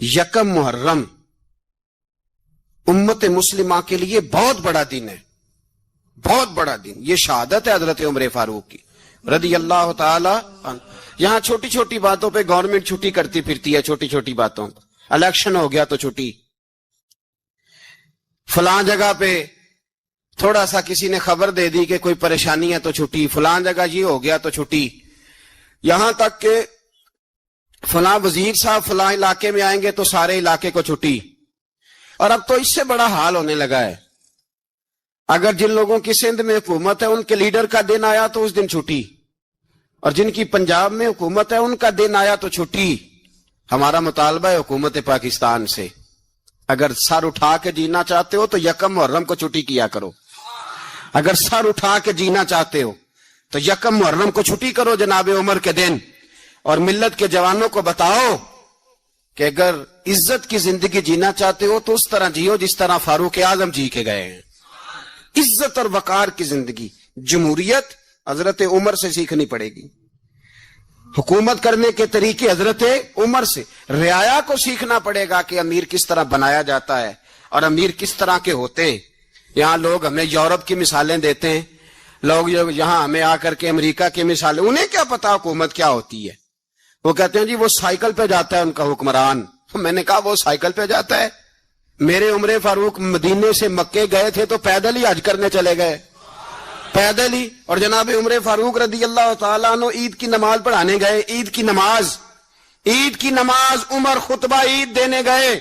یکم محرم امت مسلمہ کے لیے بہت بڑا دن ہے، بہت بڑا دن. یہ شہادت ہے حضرت عمر فاروق کی رضی اللہ تعالی عنہ. یہاں چھوٹی چھوٹی باتوں پہ گورنمنٹ چھٹی کرتی پھرتی ہے، چھوٹی چھوٹی باتوں. الیکشن ہو گیا تو چھٹی، فلاں جگہ پہ تھوڑا سا کسی نے خبر دے دی کہ کوئی پریشانی ہے تو چھٹی، فلاں جگہ یہ ہو گیا تو چھٹی، یہاں تک کہ فلاں وزیر صاحب فلاں علاقے میں آئیں گے تو سارے علاقے کو چھٹی. اور اب تو اس سے بڑا حال ہونے لگا ہے، اگر جن لوگوں کی سندھ میں حکومت ہے ان کے لیڈر کا دن آیا تو اس دن چھٹی، اور جن کی پنجاب میں حکومت ہے ان کا دن آیا تو چھٹی. ہمارا مطالبہ ہے حکومت پاکستان سے، اگر سر اٹھا کے جینا چاہتے ہو تو یکم محرم کو چھٹی کیا کرو. اگر سر اٹھا کے جینا چاہتے ہو تو یکم محرم کو چھٹی کرو جناب عمر کے دن، اور ملت کے جوانوں کو بتاؤ کہ اگر عزت کی زندگی جینا چاہتے ہو تو اس طرح جیو جس طرح فاروق اعظم جی کے گئے ہیں. عزت اور وقار کی زندگی. جمہوریت حضرت عمر سے سیکھنی پڑے گی، حکومت کرنے کے طریقے حضرت عمر سے. رعایا کو سیکھنا پڑے گا کہ امیر کس طرح بنایا جاتا ہے اور امیر کس طرح کے ہوتے ہیں. یہاں لوگ ہمیں یورپ کی مثالیں دیتے ہیں، لوگ یہاں ہمیں آ کر کے امریکہ کی مثالیں، انہیں کیا پتا حکومت کیا ہوتی ہے. وہ کہتے ہیں جی وہ سائیکل پہ جاتا ہے ان کا حکمران. میں نے کہا وہ سائیکل پہ جاتا ہے؟ میرے عمر فاروق مدینے سے مکے گئے تھے تو پیدل ہی حج کرنے چلے گئے، پیدل ہی. اور جناب عمر فاروق رضی اللہ تعالیٰ عنہ عید کی نماز پڑھانے گئے. عید کی نماز عمر خطبہ عید دینے گئے.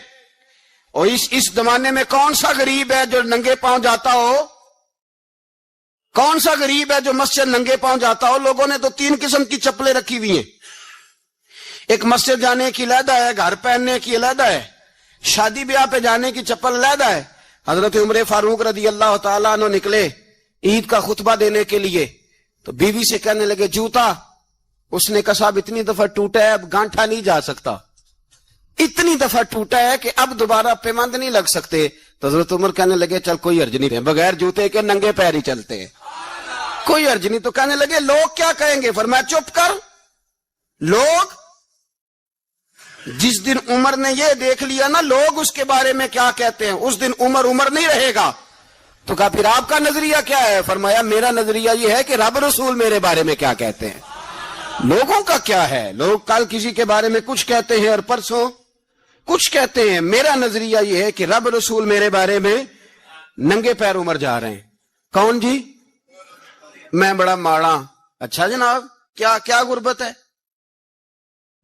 اور اس زمانے میں کون سا غریب ہے جو ننگے پاؤں جاتا ہو؟ کون سا غریب ہے جو مسجد ننگے پاؤں جاتا ہو؟ لوگوں نے تو 3 قسم کی چپلیں رکھی ہوئی ہیں. ایک مسجد جانے کی علیحدہ ہے، گھر پہننے کی علیحدہ ہے، شادی بیاہ پہ جانے کی چپل علیحدہ ہے. حضرت عمر فاروق رضی اللہ تعالیٰ عنہ نکلے عید کا خطبہ دینے کے لیے تو بیوی سے کہنے لگے جوتا. اس نے کہا صاحب اتنی دفعہ ٹوٹا ہے اب گانٹھا نہیں جا سکتا، اتنی دفعہ ٹوٹا ہے کہ اب دوبارہ پیمند نہیں لگ سکتے. تو حضرت عمر کہنے لگے چل کوئی حرج نہیں، بغیر جوتے کے ننگے پیر ہی چلتے ہیں، کوئی حرج نہیں. تو کہنے لگے لوگ کیا کہیں گے؟ فرمایا چپ کر. لوگ جس دن عمر نے یہ دیکھ لیا نا لوگ اس کے بارے میں کیا کہتے ہیں، اس دن عمر نہیں رہے گا. تو کہا پھر آپ کا نظریہ کیا ہے؟ فرمایا میرا نظریہ یہ ہے کہ رب رسول میرے بارے میں کیا کہتے ہیں. لوگوں کا کیا ہے؟ لوگ کل کسی کے بارے میں کچھ کہتے ہیں اور پرسوں کچھ کہتے ہیں. میرا نظریہ یہ ہے کہ رب رسول میرے بارے میں ننگے پیر عمر جا رہے ہیں. کون جی؟ میں بڑا ماڑا. اچھا جناب کیا غربت ہے؟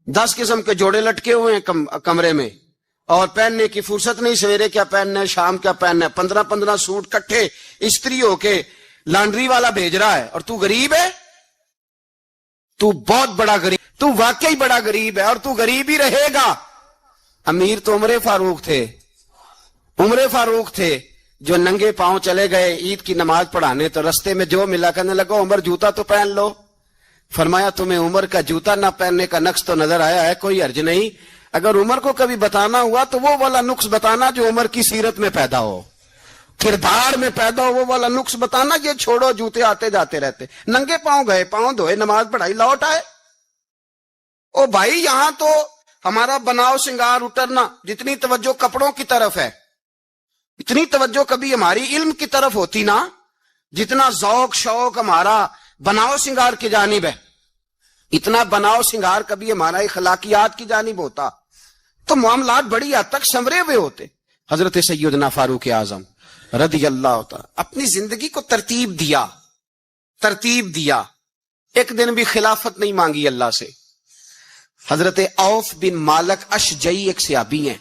10 قسم کے جوڑے لٹکے ہوئے ہیں کمرے میں اور پہننے کی فرصت نہیں. سویرے کیا پہننا ہے، شام کیا پہننا ہے، 15 سوٹ کٹھے استری ہو کے لانڈری والا بھیج رہا ہے. اور تو غریب ہے، تو بہت بڑا غریب، تو واقعی بڑا غریب ہے اور تو غریب ہی رہے گا. امیر تو عمر فاروق تھے جو ننگے پاؤں چلے گئے عید کی نماز پڑھانے. تو رستے میں جو ملا کہنے لگا عمر جوتا تو پہن لو. فرمایا تمہیں عمر کا جوتا نہ پہننے کا نقص تو نظر آیا ہے، کوئی حرج نہیں. اگر عمر کو کبھی بتانا ہوا تو وہ والا نقص بتانا جو عمر کی سیرت میں پیدا ہو، کردار میں پیدا ہو، وہ والا نقص بتانا. یہ چھوڑو جوتے آتے جاتے رہتے. ننگے پاؤں گئے، پاؤں دھوئے، نماز پڑھائی، لوٹ آئے. او بھائی یہاں تو ہمارا بناؤ سنگار اترنا، جتنی توجہ کپڑوں کی طرف ہے اتنی توجہ کبھی ہماری علم کی طرف ہوتی نا، جتنا ذوق شوق ہمارا بناؤ سنگار کی جانب ہے، اتنا بناؤ سنگار کبھی ہمارا اخلاقیات کی جانب ہوتا تو معاملات بڑی حد تک سنورے ہوئے ہوتے. حضرت سیدنا فاروق اعظم رضی اللہ تعالی اپنی زندگی کو ترتیب دیا. ایک دن بھی خلافت نہیں مانگی اللہ سے. حضرت عوف بن مالک اشجعی ایک صحابی ہیں.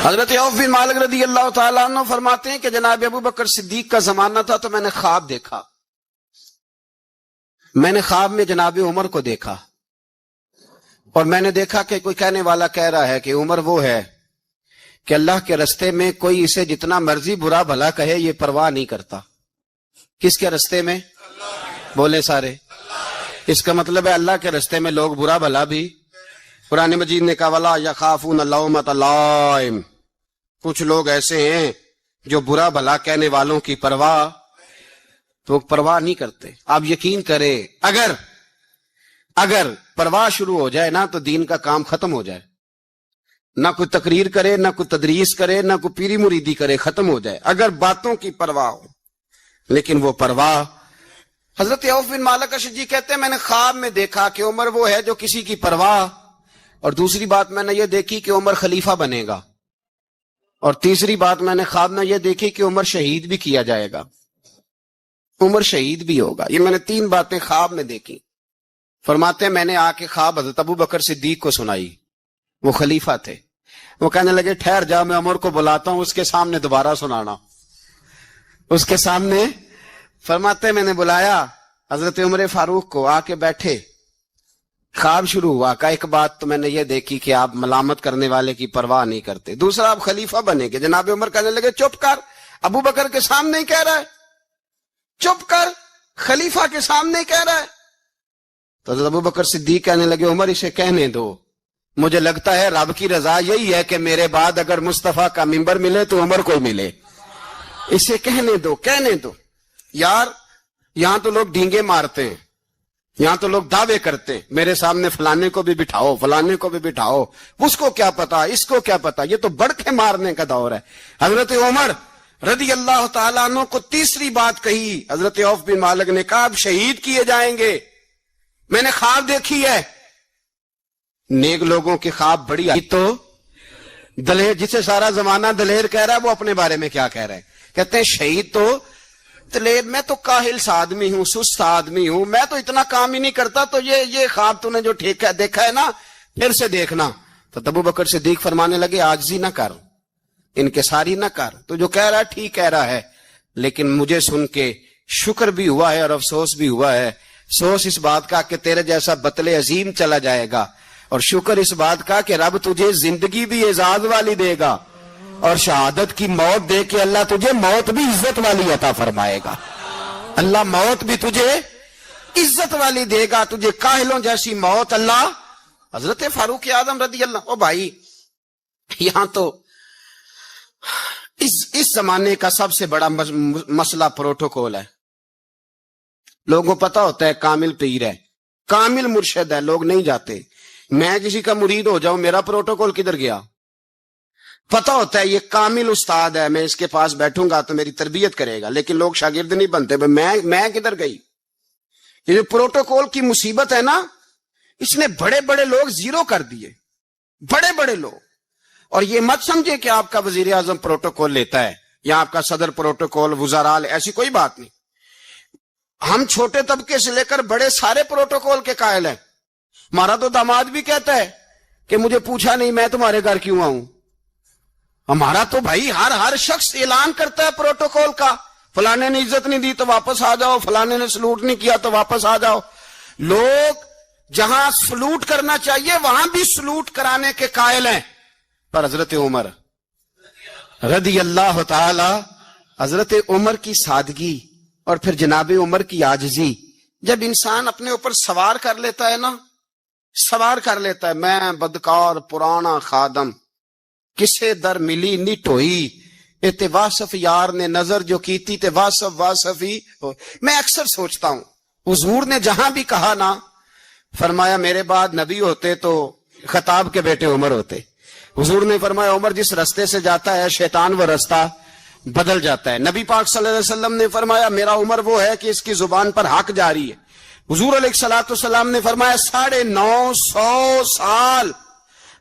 حضرت عوف بن مالک رضی اللہ تعالیٰ عنہ فرماتے ہیں کہ جناب ابو بکر صدیق کا زمانہ تھا تو میں نے خواب دیکھا. میں نے خواب میں جناب عمر کو دیکھا اور میں نے دیکھا کہ کوئی کہنے والا کہہ رہا ہے کہ عمر وہ ہے کہ اللہ کے رستے میں کوئی اسے جتنا مرضی برا بھلا کہے یہ پرواہ نہیں کرتا. کس کے رستے میں؟ بولے سارے. اس کا مطلب ہے اللہ کے رستے میں لوگ برا بھلا بھی. قرآن مجید نے کہا وَلَا يَخَافُونَ لَوْمَةَ لَائِمٍ. کچھ لوگ ایسے ہیں جو برا بھلا کہنے والوں کی پرواہ نہیں کرتے. آپ یقین کریں اگر پرواہ شروع ہو جائے نا تو دین کا کام ختم ہو جائے. نہ کوئی تقریر کرے، نہ کوئی تدریس کرے، نہ کوئی پیری مریدی کرے، ختم ہو جائے اگر باتوں کی پرواہ ہو۔ لیکن وہ پرواہ، حضرت عوف بن مالک اشجعی کہتے ہیں میں نے خواب میں دیکھا کہ عمر وہ ہے جو کسی کی پرواہ، اور دوسری بات میں نے یہ دیکھی کہ عمر خلیفہ بنے گا، اور تیسری بات میں نے خواب میں یہ دیکھی کہ عمر شہید بھی کیا جائے گا، عمر شہید بھی ہوگا۔ یہ میں نے 3 باتیں خواب میں دیکھی۔ فرماتے ہیں میں نے آ کے خواب حضرت ابو بکر صدیق کو سنائی، وہ خلیفہ تھے۔ وہ کہنے لگے ٹھہر جا، میں عمر کو بلاتا ہوں، اس کے سامنے دوبارہ سنانا، اس کے سامنے۔ فرماتے ہیں میں نے بلایا حضرت عمر فاروق کو، آ کے بیٹھے، خواب شروع ہوا۔ کہ ایک بات تو میں نے یہ دیکھی کہ آپ ملامت کرنے والے کی پرواہ نہیں کرتے، دوسرا آپ خلیفہ بنے گے۔ جناب عمر کہنے لگے چپ کر، ابو بکر کے سامنے ہی کہہ رہا ہے، چپ کر، خلیفہ کے سامنے ہی کہہ رہا ہے۔ تو حضرت ابو بکر صدیق کہنے لگے عمر اسے کہنے دو، مجھے لگتا ہے رب کی رضا یہی ہے کہ میرے بعد اگر مصطفیٰ کا منبر ملے تو عمر کو ملے، اسے کہنے دو، کہنے دو۔ یار یہاں تو لوگ ڈینگے مارتے ہیں، یہاں تو لوگ دعوے کرتے ہیں میرے سامنے فلانے کو بھی بٹھاؤ، فلانے کو بھی بٹھاؤ، اس کو کیا پتا، اس کو کیا پتا، یہ تو بڑکے مارنے کا دور ہے۔ حضرت عمر رضی اللہ تعالیٰ عنہ کو تیسری بات کہی، حضرت عوف بن مالک نے کہا اب شہید کیے جائیں گے، میں نے خواب دیکھی ہے۔ نیک لوگوں کے خواب بڑی تو دلیر، جسے سارا زمانہ دلیر کہہ رہا ہے، وہ اپنے بارے میں کیا کہہ رہے ہیں؟ کہتے ہیں شہید تو دلیر، میں تو کاہل سا آدمی ہوں، سست آدمی ہوں، میں تو اتنا کام ہی نہیں کرتا، تو یہ خواب تو نے جو دیکھا ہے نا پھر سے دیکھنا۔ تو ابو بکر صدیق فرمانے لگے عاجزی نہ کر، انکساری نہ کر، تو جو کہہ رہا ہے ٹھیک کہہ رہا ہے، لیکن مجھے سن کے شکر بھی ہوا ہے اور افسوس بھی ہوا ہے۔ افسوس اس بات کا کہ تیرے جیسا بطل عظیم چلا جائے گا، اور شکر اس بات کا کہ رب تجھے زندگی بھی اعزاز والی دے گا، اور شہادت کی موت دے کے اللہ تجھے موت بھی عزت والی عطا فرمائے گا۔ اللہ موت بھی تجھے عزت والی دے گا، تجھے کاہلوں جیسی موت اللہ۔ حضرت فاروق اعظم رضی اللہ، او بھائی یہاں تو اس زمانے کا سب سے بڑا مسئلہ پروٹوکول ہے۔ لوگوں کو پتا ہوتا ہے کامل پیر ہے، کامل مرشد ہے، لوگ نہیں جاتے۔ میں کسی کا مرید ہو جاؤں، میرا پروٹوکول کدھر گیا؟ پتا ہوتا ہے یہ کامل استاد ہے، میں اس کے پاس بیٹھوں گا تو میری تربیت کرے گا، لیکن لوگ شاگرد نہیں بنتے۔ میں کدھر گئی؟ یہ جو پروٹوکول کی مصیبت ہے نا، اس نے بڑے بڑے لوگ زیرو کر دیے، بڑے بڑے لوگ۔ اور یہ مت سمجھے کہ آپ کا وزیر اعظم پروٹوکول لیتا ہے یا آپ کا صدر پروٹوکول، وزراء، ایسی کوئی بات نہیں۔ ہم چھوٹے طبقے سے لے کر بڑے سارے پروٹوکول کے قائل ہیں۔ ہمارا تو داماد بھی کہتا ہے کہ مجھے پوچھا نہیں میں تمہارے گھر کیوں آؤں۔ ہمارا تو بھائی ہر شخص اعلان کرتا ہے پروٹوکول کا، فلانے نے عزت نہیں دی تو واپس آ جاؤ، فلانے نے سلوٹ نہیں کیا تو واپس آ جاؤ۔ لوگ جہاں سلوٹ کرنا چاہیے وہاں بھی سلوٹ کرانے کے قائل ہیں۔ پر حضرت عمر رضی اللہ تعالی، حضرت عمر کی سادگی اور پھر جناب عمر کی عاجزی، جب انسان اپنے اوپر سوار کر لیتا ہے نا، سوار کر لیتا ہے، میں بدکار پرانا خادم، کسے در ملی نی ٹوئی، تے واصف یار نے نظر جو کی تھی تے واصف ہی۔ میں اکثر سوچتا ہوں حضور نے جہاں بھی کہا نا، فرمایا میرے بعد نبی ہوتے تو خطاب کے بیٹے عمر ہوتے۔ حضور نے فرمایا عمر جس رستے سے جاتا ہے شیطان وہ رستہ بدل جاتا ہے۔ نبی پاک صلی اللہ علیہ وسلم نے فرمایا میرا عمر وہ ہے کہ اس کی زبان پر حق جاری ہے۔ حضور علیہ الصلوۃ والسلام نے فرمایا 950 سال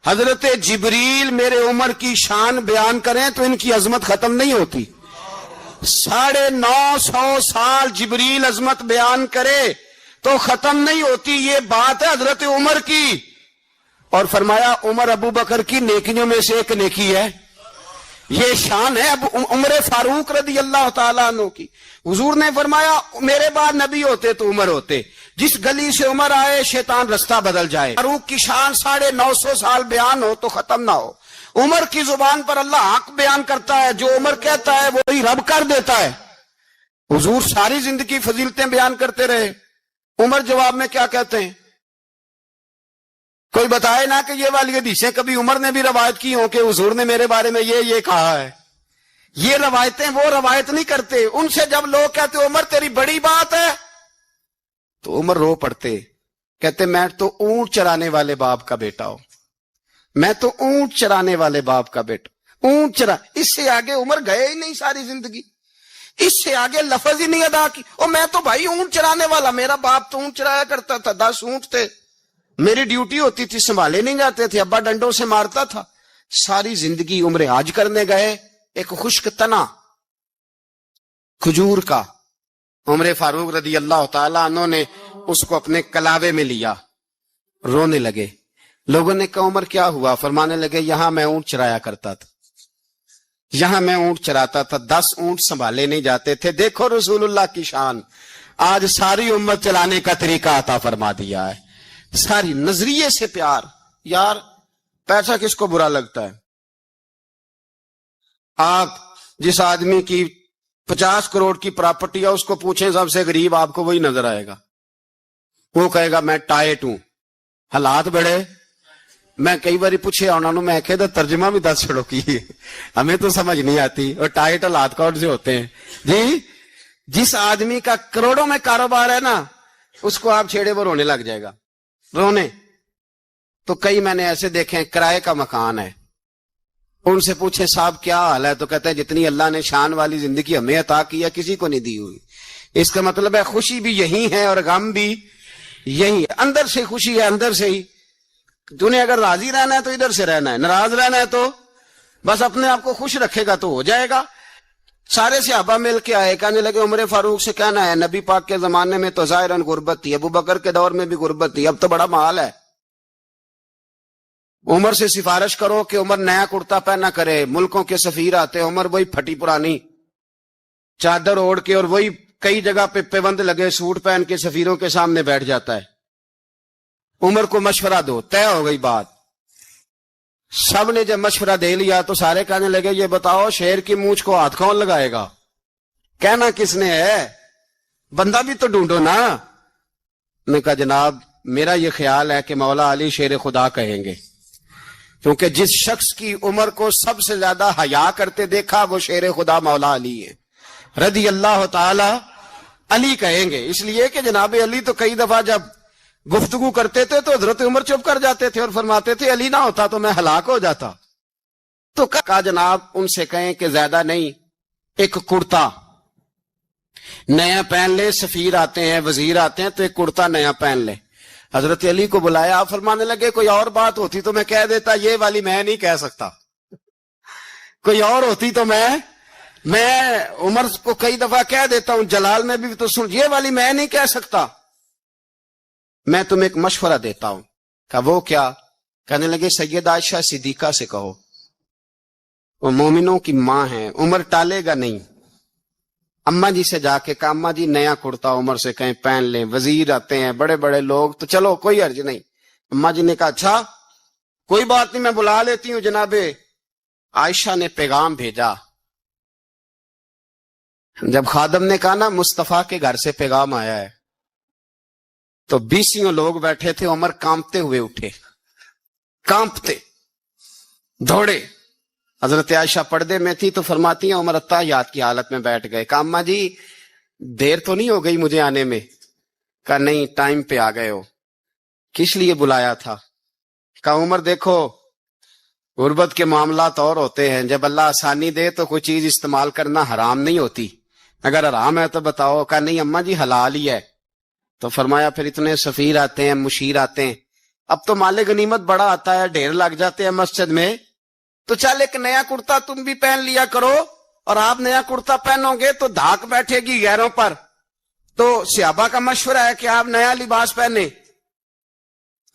حضرت جبریل میرے عمر کی شان بیان کریں تو ان کی عظمت ختم نہیں ہوتی۔ 950 سال جبریل عظمت بیان کرے تو ختم نہیں ہوتی۔ یہ بات ہے حضرت عمر کی، اور فرمایا عمر ابو بکر کی نیکیوں میں سے ایک نیکی ہے، یہ شان ہے اب عمر فاروق رضی اللہ تعالیٰ عنہ کی۔ حضور نے فرمایا میرے بعد نبی ہوتے تو عمر ہوتے، جس گلی سے عمر آئے شیطان رستہ بدل جائے۔ فاروق کی شان 950 سال بیان ہو تو ختم نہ ہو۔ عمر کی زبان پر اللہ حق بیان کرتا ہے، جو عمر کہتا ہے وہی رب کر دیتا ہے۔ حضور ساری زندگی فضیلتیں بیان کرتے رہے، عمر جواب میں کیا کہتے ہیں؟ کوئی بتائے نا کہ یہ والی حدیثیں کبھی عمر نے بھی روایت کی ہوں کہ حضور نے میرے بارے میں یہ کہا ہے۔ یہ روایتیں وہ روایت نہیں کرتے، ان سے جب لوگ کہتے عمر تیری بڑی بات ہے تو عمر رو پڑتے، کہتے میں تو اونٹ چرانے والے باپ کا بیٹا ہوں، میں تو اونٹ چرانے والے باپ کا بیٹا، اونٹ چرا، اس سے آگے عمر گئے ہی نہیں ساری زندگی، اس سے آگے لفظ ہی نہیں ادا کی۔ اور میں تو بھائی اونٹ چرانے والا، میرا باپ تو اونٹ چرایا کرتا تھا، 10 اونٹ تھے، میری ڈیوٹی ہوتی تھی، سنبھالے نہیں جاتے تھے، ابا ڈنڈوں سے مارتا تھا۔ ساری زندگی عمر حج کرنے گئے، ایک خشک تنا کھجور کا عمر فاروق رضی اللہ تعالیٰ عنہ نے اس کو اپنے کلاوے میں لیا، رونے لگے۔ لوگوں نے کہا عمر کیا ہوا؟ فرمانے لگے یہاں میں اونٹ چرایا کرتا تھا، یہاں میں اونٹ چراتا تھا، 10 اونٹ سنبھالے نہیں جاتے تھے۔ دیکھو رسول اللہ کی شان، آج ساری امت چلانے کا طریقہ عطا فرما دیا ہے، ساری نظریے سے پیار۔ یار پیسہ کس کو برا لگتا ہے؟ آپ جس آدمی کی 50 کروڑ کی پراپرٹی ہے اس کو پوچھیں سب سے غریب، آپ کو وہی نظر آئے گا، وہ کہے گا میں ٹائٹ ہوں۔ حالات بڑے، میں کئی باری پوچھے انہوں نے، میں کہتا ترجمہ بھی 10 چھڑوں کی، ہمیں تو سمجھ نہیں آتی، اور ٹائٹ حالات کون سے ہوتے ہیں جی؟ جس آدمی کا کروڑوں میں کاروبار ہے نا، اس کو آپ چھیڑے وہ رونے لگ جائے گا، رونے۔ تو کئی میں نے ایسے دیکھے ہیں کرائے کا مکان ہے، ان سے پوچھیں صاحب کیا حال ہے، تو کہتے ہیں جتنی اللہ نے شان والی زندگی ہمیں عطا کی ہے کسی کو نہیں دی ہوئی۔ اس کا مطلب ہے خوشی بھی یہی ہے اور غم بھی یہی ہے، اندر سے خوشی ہے، اندر سے ہی۔ تُنے اگر راضی رہنا ہے تو ادھر سے رہنا ہے، ناراض رہنا ہے تو بس اپنے آپ کو خوش رکھے گا تو ہو جائے گا۔ سارے صحابہ مل کے آئے، کہنے لگے عمر فاروق سے کہنا ہے نبی پاک کے زمانے میں تو ظاہراً غربت تھی، ابو بکر کے دور میں بھی غربت تھی، اب تو بڑا مال ہے، عمر سے سفارش کرو کہ عمر نیا کرتا پہنا کرے۔ ملکوں کے سفیر آتے، عمر وہی پھٹی پرانی چادر اوڑھ کے اور وہی کئی جگہ پہ پیوند لگے سوٹ پہن کے سفیروں کے سامنے بیٹھ جاتا ہے۔ عمر کو مشورہ دو، طے ہو گئی بات۔ سب نے جب مشورہ دے لیا تو سارے کہنے لگے یہ بتاؤ شیر کی مونچھ کو ہاتھ کون لگائے گا؟ کہنا کس نے ہے؟ بندہ بھی تو ڈھونڈو نا۔ نے کہا جناب میرا یہ خیال ہے کہ مولا علی شیر خدا کہیں گے، کیونکہ جس شخص کی عمر کو سب سے زیادہ حیا کرتے دیکھا وہ شیر خدا مولا علی ہے، رضی اللہ تعالی علی کہیں گے۔ اس لیے کہ جناب علی تو کئی دفعہ جب گفتگو کرتے تھے تو حضرت عمر چپ کر جاتے تھے اور فرماتے تھے علی نہ ہوتا تو میں ہلاک ہو جاتا۔ تو کہا جناب ان سے کہیں کہ زیادہ نہیں، ایک کرتا نیا پہن لے، سفیر آتے ہیں وزیر آتے ہیں تو ایک کرتا نیا پہن لے۔ حضرت علی کو بلایا، آپ فرمانے لگے کوئی اور بات ہوتی تو میں کہہ دیتا، یہ والی میں نہیں کہہ سکتا، کوئی اور ہوتی تو میں عمر کو کئی دفعہ کہہ دیتا ہوں، جلال میں بھی تو سن، یہ والی میں نہیں کہہ سکتا، میں تمہیں ایک مشورہ دیتا ہوں۔ کہا وہ کیا؟ کہنے لگے سید عائشہ صدیقہ سے کہو، وہ مومنوں کی ماں ہیں، عمر ٹالے گا نہیں۔ اماں جی سے جا کے کہا اماں جی نیا کرتا عمر سے کہیں پہن لیں، وزیر آتے ہیں بڑے بڑے لوگ تو چلو کوئی حرج نہیں۔ اماں جی نے کہا اچھا کوئی بات نہیں میں بلا لیتی ہوں۔ جناب عائشہ نے پیغام بھیجا، جب خادم نے کہا نا مصطفیٰ کے گھر سے پیغام آیا ہے تو 20 لوگ بیٹھے تھے، عمر کانپتے ہوئے اٹھے، کانپتے دوڑے۔ حضرت عائشہ پردے میں تھی تو فرماتی ہیں عمر اتحیات کی حالت میں بیٹھ گئے۔ کہا اماں جی دیر تو نہیں ہو گئی مجھے آنے میں؟ کہا نہیں ٹائم پہ آ گئے ہو، کس لیے بلایا تھا؟ کہا عمر دیکھو غربت کے معاملات اور ہوتے ہیں، جب اللہ آسانی دے تو کوئی چیز استعمال کرنا حرام نہیں ہوتی، اگر حرام ہے تو بتاؤ۔ کہا نہیں اماں جی حلال ہی ہے۔ تو فرمایا پھر اتنے سفیر آتے ہیں مشیر آتے ہیں، اب تو مال غنیمت بڑا آتا ہے، ڈھیر لگ جاتے ہیں مسجد میں، تو چل ایک نیا کرتا تم بھی پہن لیا کرو، اور آپ نیا کرتا پہنو گے تو دھاک بیٹھے گی غیروں پر۔ تو صحابہ کا مشورہ ہے کہ آپ نیا لباس پہنے۔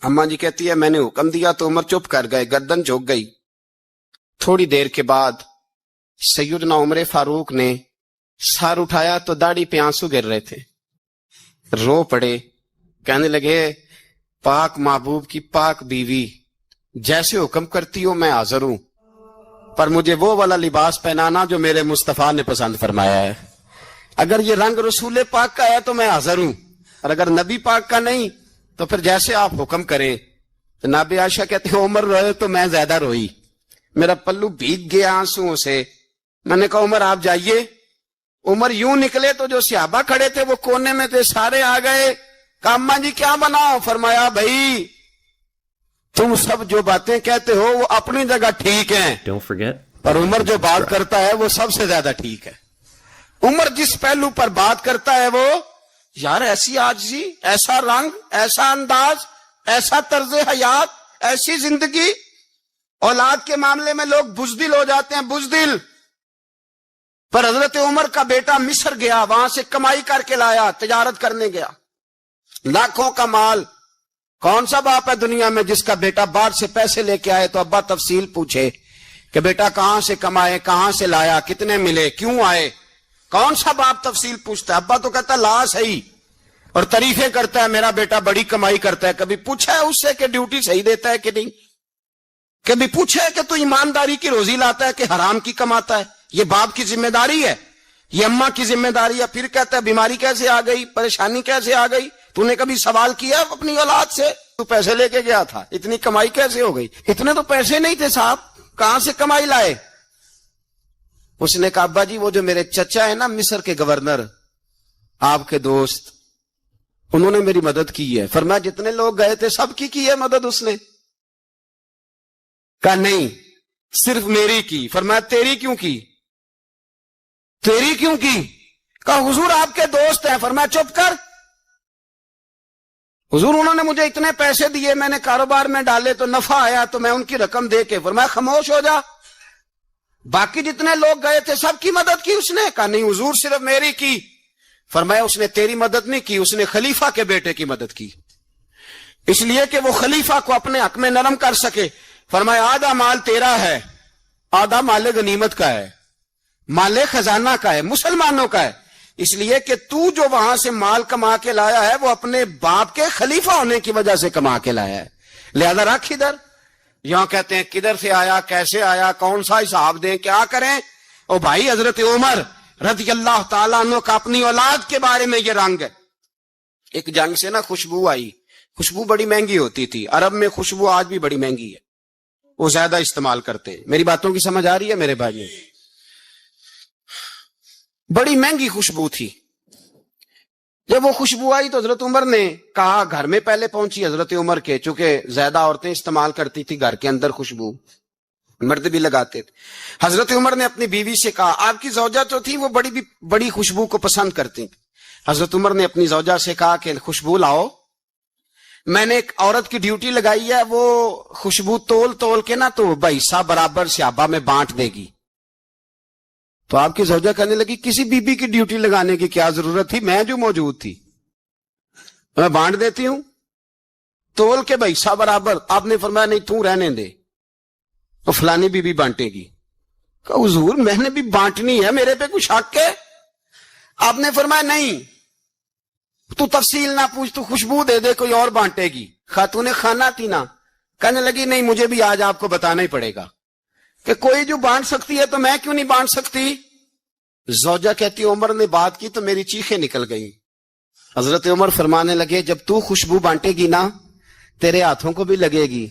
اماں جی کہتی ہے میں نے حکم دیا تو عمر چپ کر گئے، گردن جھک گئی۔ تھوڑی دیر کے بعد سیدنا عمر فاروق نے سر اٹھایا تو داڑھی پہ آنسو گر رہے تھے، رو پڑے، کہنے لگے پاک محبوب کی پاک بیوی جیسے حکم کرتی ہو میں حاضر ہوں، پر مجھے وہ والا لباس پہنانا جو میرے مصطفیٰ نے پسند فرمایا ہے، اگر یہ رنگ رسول پاک کا ہے تو میں حاضر ہوں، اور اگر نبی پاک کا نہیں تو پھر جیسے آپ حکم کریں۔ جناب عائشہ کہتے ہیں عمر روئے تو میں زیادہ روئی، میرا پلو بھیگ گیا آنسوؤں سے۔ میں نے کہا عمر آپ جائیے۔ عمر یوں نکلے تو جو صحابہ کھڑے تھے وہ کونے میں تھے، سارے آ گئے۔ کہا اماں جی کیا بناؤ؟ فرمایا بھائی تم سب جو باتیں کہتے ہو وہ اپنی جگہ ٹھیک ہیں، Don't forget, پر عمر جو بات کرتا ہے وہ سب سے زیادہ ٹھیک ہے. عمر جس پہلو پر بات کرتا ہے وہ یار ایسی عاجزی، ایسا رنگ، ایسا انداز، ایسا طرز حیات، ایسی زندگی. اولاد کے معاملے میں لوگ بزدل ہو جاتے ہیں، بزدل. پر حضرت عمر کا بیٹا مصر گیا، وہاں سے کمائی کر کے لایا، تجارت کرنے گیا، لاکھوں کا مال. کون سا باپ ہے دنیا میں جس کا بیٹا باہر سے پیسے لے کے آئے تو ابا تفصیل پوچھے کہ بیٹا کہاں سے کمائے، کہاں سے لایا، کتنے ملے، کیوں آئے؟ کون سا باپ تفصیل پوچھتا ہے؟ ابا تو کہتا ہے لا صحیح، اور تعریفیں کرتا ہے میرا بیٹا بڑی کمائی کرتا ہے. کبھی پوچھا ہے اس سے کہ ڈیوٹی صحیح دیتا ہے کہ نہیں؟ کبھی پوچھا ہے کہ تو ایمانداری کی روزی لاتا ہے کہ حرام کی کماتا ہے؟ یہ باپ کی ذمہ داری ہے، یہ اماں کی ذمہ داری ہے. پھر کہتا ہے بیماری کیسے آ گئی، پریشانی کیسے آ گئی؟ تو نے کبھی سوال کیا اپنی اولاد سے؟ تو پیسے لے کے گیا تھا، اتنی کمائی کیسے ہو گئی؟ اتنے تو پیسے نہیں تھے صاحب، کہاں سے کمائی لائے؟ اس نے کہا ابا جی وہ جو میرے چچا ہے نا مصر کے گورنر، آپ کے دوست، انہوں نے میری مدد کی ہے. فرمایا جتنے لوگ گئے تھے سب کی ہے مدد اس نے؟ کہا نہیں صرف میری کی. فرمایا تیری کیوں کی؟ تیری کیوں کی؟ کہا حضور آپ کے دوست ہیں. فرمایا چپ کر حضور انہوں نے مجھے اتنے پیسے دیے، میں نے کاروبار میں ڈالے تو نفع آیا تو میں ان کی رقم دے کے. فرمایا خاموش ہو جا، باقی جتنے لوگ گئے تھے سب کی مدد کی اس نے؟ کہا نہیں حضور صرف میری کی. فرمایا اس نے تیری مدد نہیں کی، اس نے خلیفہ کے بیٹے کی مدد کی، اس لیے کہ وہ خلیفہ کو اپنے حق میں نرم کر سکے. فرمایا آدھا مال تیرا ہے، آدھا مال غنیمت کا ہے، مال خزانہ کا ہے، مسلمانوں کا ہے، اس لیے کہ تو جو وہاں سے مال کما کے لایا ہے وہ اپنے باپ کے خلیفہ ہونے کی وجہ سے کما کے لایا ہے، لہذا رکھ ادھر. یہاں کہتے ہیں کدھر سے آیا، کیسے آیا، کون سا حساب دیں، کیا کریں؟ او بھائی حضرت عمر رضی اللہ تعالیٰ عنہ کا اپنی اولاد کے بارے میں یہ رنگ ہے. ایک جنگ سے نا خوشبو آئی، خوشبو بڑی مہنگی ہوتی تھی، عرب میں خوشبو آج بھی بڑی مہنگی ہے، وہ زیادہ استعمال کرتے ہیں. میری باتوں کی سمجھ آ رہی ہے میرے بھائی؟ بڑی مہنگی خوشبو تھی. جب وہ خوشبو آئی تو حضرت عمر نے کہا، گھر میں پہلے پہنچی حضرت عمر کے، چونکہ زیادہ عورتیں استعمال کرتی تھی گھر کے اندر خوشبو، مرد بھی لگاتے تھے. حضرت عمر نے اپنی بیوی سے کہا، آپ کی زوجہ جو تھی وہ بڑی خوشبو کو پسند کرتی تھی. حضرت عمر نے اپنی زوجہ سے کہا کہ خوشبو لاؤ، میں نے ایک عورت کی ڈیوٹی لگائی ہے، وہ خوشبو تول کے نا تو بھائیسا برابر صحابہ میں بانٹ دے گی. تو آپ کی زوجہ کہنے لگی کسی بی بی کی ڈیوٹی لگانے کی کیا ضرورت تھی، میں جو موجود تھی میں بانٹ دیتی ہوں تول کے بھائیسا برابر. آپ نے فرمایا نہیں تو رہنے دے، تو فلانی بی بی بانٹے گی. کہا حضور میں نے بھی بانٹنی ہے، میرے پہ کچھ حق ہے؟ آپ نے فرمایا نہیں، تو تفصیل نہ پوچھ، تو خوشبو دے دے، کوئی اور بانٹے گی. خاتون خانہ تھی نا، کہنے لگی نہیں مجھے بھی آج آپ کو بتانا ہی پڑے گا کہ کوئی جو بانٹ سکتی ہے تو میں کیوں نہیں بانٹ سکتی؟ زوجہ کہتی عمر نے بات کی تو میری چیخیں نکل گئی. حضرت عمر فرمانے لگے جب تو خوشبو بانٹے گی نا تیرے ہاتھوں کو بھی لگے گی،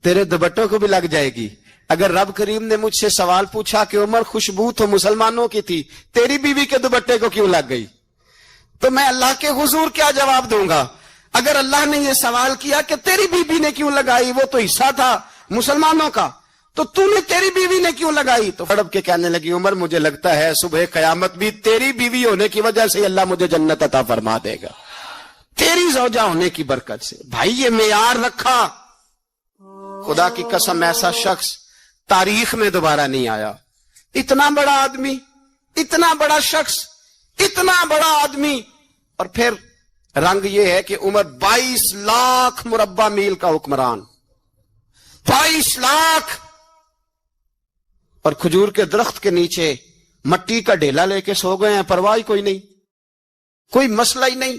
تیرے دوپٹوں کو بھی لگ جائے گی. اگر رب کریم نے مجھ سے سوال پوچھا کہ عمر خوشبو تو مسلمانوں کی تھی، تیری بیوی کے دوپٹے کو کیوں لگ گئی، تو میں اللہ کے حضور کیا جواب دوں گا؟ اگر اللہ نے یہ سوال کیا کہ تیری بیوی نے کیوں لگائی، وہ تو حصہ تھا مسلمانوں کا، تو نے تیری بیوی نے کیوں لگائی؟ تو فڑپ کے کہنے لگی عمر مجھے لگتا ہے صبح قیامت بھی تیری بیوی ہونے کی وجہ سے اللہ مجھے جنت عطا فرما دے گا، تیری زوجہ ہونے کی برکت سے. بھائی یہ معیار رکھا، خدا کی قسم ایسا شخص تاریخ میں دوبارہ نہیں آیا. اتنا بڑا آدمی، اتنا بڑا شخص، اتنا بڑا آدمی، اور پھر رنگ یہ ہے کہ عمر 22 لاکھ مربع میل کا حکمران، 22 لاکھ، اور کھجور کے درخت کے نیچے مٹی کا ڈھیلا لے کے سو گئے ہیں، پرواہ کوئی نہیں، کوئی مسئلہ ہی نہیں.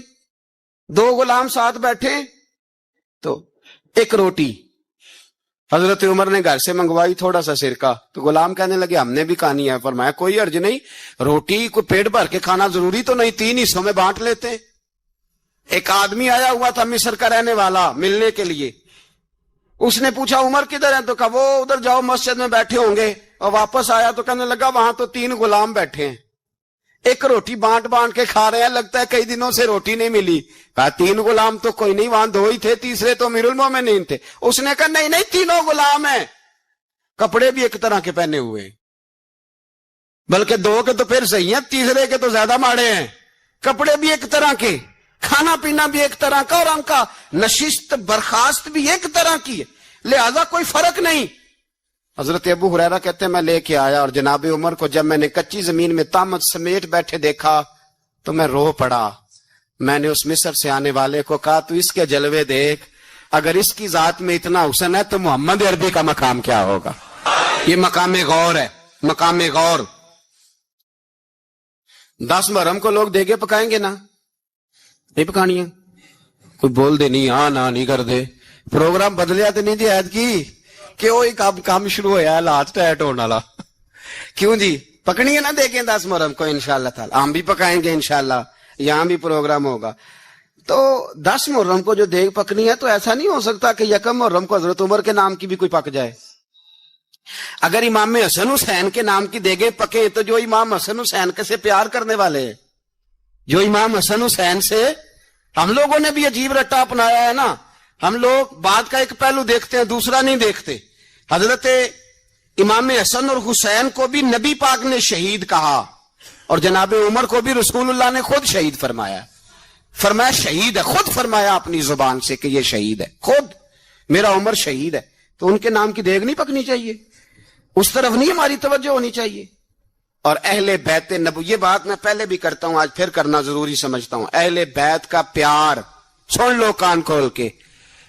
2 غلام ساتھ بیٹھے تو ایک روٹی حضرت عمر نے گھر سے منگوائی، تھوڑا سا سرکہ، تو غلام کہنے لگے ہم نے بھی کھانی ہے. فرمایا کوئی حرج نہیں، روٹی کو پیٹ بھر کے کھانا ضروری تو نہیں، 3 حصوں میں بانٹ لیتے. ایک آدمی آیا ہوا تھا مصر کا رہنے والا ملنے کے لیے، اس نے پوچھا عمر کدھر ہیں، تو کہا وہ ادھر جاؤ مسجد میں بیٹھے ہوں گے، اور واپس آیا تو کہنے لگا وہاں تو 3 غلام بیٹھے ہیں، ایک روٹی بانٹ بانٹ کے کھا رہے ہیں, لگتا ہے کئی دنوں سے روٹی نہیں ملی. کہا 3 غلام تو کوئی نہیں, وہاں 2 ہی تھے, تیسرے تو امیر المومنین تھے. اس نے کہا نہیں نہیں, 3 غلام ہیں, کپڑے بھی ایک طرح کے پہنے ہوئے, بلکہ 2 کے تو پھر صحیح ہیں, تیسرے کے تو زیادہ ماڑے ہیں. کپڑے بھی ایک طرح کے, کھانا پینا بھی ایک طرح کا, اور ان کا نشست برخاست بھی ایک طرح کی ہے, لہذا کوئی فرق نہیں. حضرت ابو ہریرہ کہتے ہیں میں لے کے آیا, اور جناب عمر کو جب میں نے کچی زمین میں تامت سمیٹ بیٹھے دیکھا تو میں رو پڑا. میں نے اس مصر سے آنے والے کو کہا تو اس کے جلوے دیکھ, اگر اس کی ذات میں اتنا حسن ہے تو محمد عربی کا مقام کیا ہوگا. یہ مقام غور ہے, مقام غور. 10 محرم کو لوگ دیگے پکائیں گے نا, نہیں پکانی ہے, کوئی بول دے نہیں, ہاں نہ نہیں کر دے, پروگرام بدلیا تو نہیں دی عید کی کہ وہ ایک کام شروع ہویا ہے لات ٹائٹ ہونے والا. کیوں جی, پکنی ہے نا دیکھیں 10 محرم کو انشاءاللہ تعالی, ہم بھی پکائیں گے انشاءاللہ, یہاں بھی پروگرام ہوگا. تو 10 محرم کو جو دیگ پکنی ہے تو ایسا نہیں ہو سکتا کہ 1 محرم کو حضرت عمر کے نام کی بھی کوئی پک جائے. اگر امام حسن حسین کے نام کی دیگیں پکے تو جو امام حسن حسین سے پیار کرنے والے ہیں, جو امام حسن حسین سے, ہم لوگوں نے بھی عجیب رٹا اپنایا ہے نا, ہم لوگ بات کا ایک پہلو دیکھتے ہیں دوسرا نہیں دیکھتے. حضرت امام حسن اور حسین کو بھی نبی پاک نے شہید کہا, اور جناب عمر کو بھی رسول اللہ نے خود شہید فرمایا. فرمایا شہید ہے, خود فرمایا اپنی زبان سے کہ یہ شہید ہے, خود میرا عمر شہید ہے. تو ان کے نام کی دیگ نہیں پکنی چاہیے, اس طرف نہیں ہماری توجہ ہونی چاہیے. اور اہل بیت نبو, یہ بات میں پہلے بھی کرتا ہوں, آج پھر کرنا ضروری سمجھتا ہوں. اہل بیت کا پیار, سن لو کان کھول کے,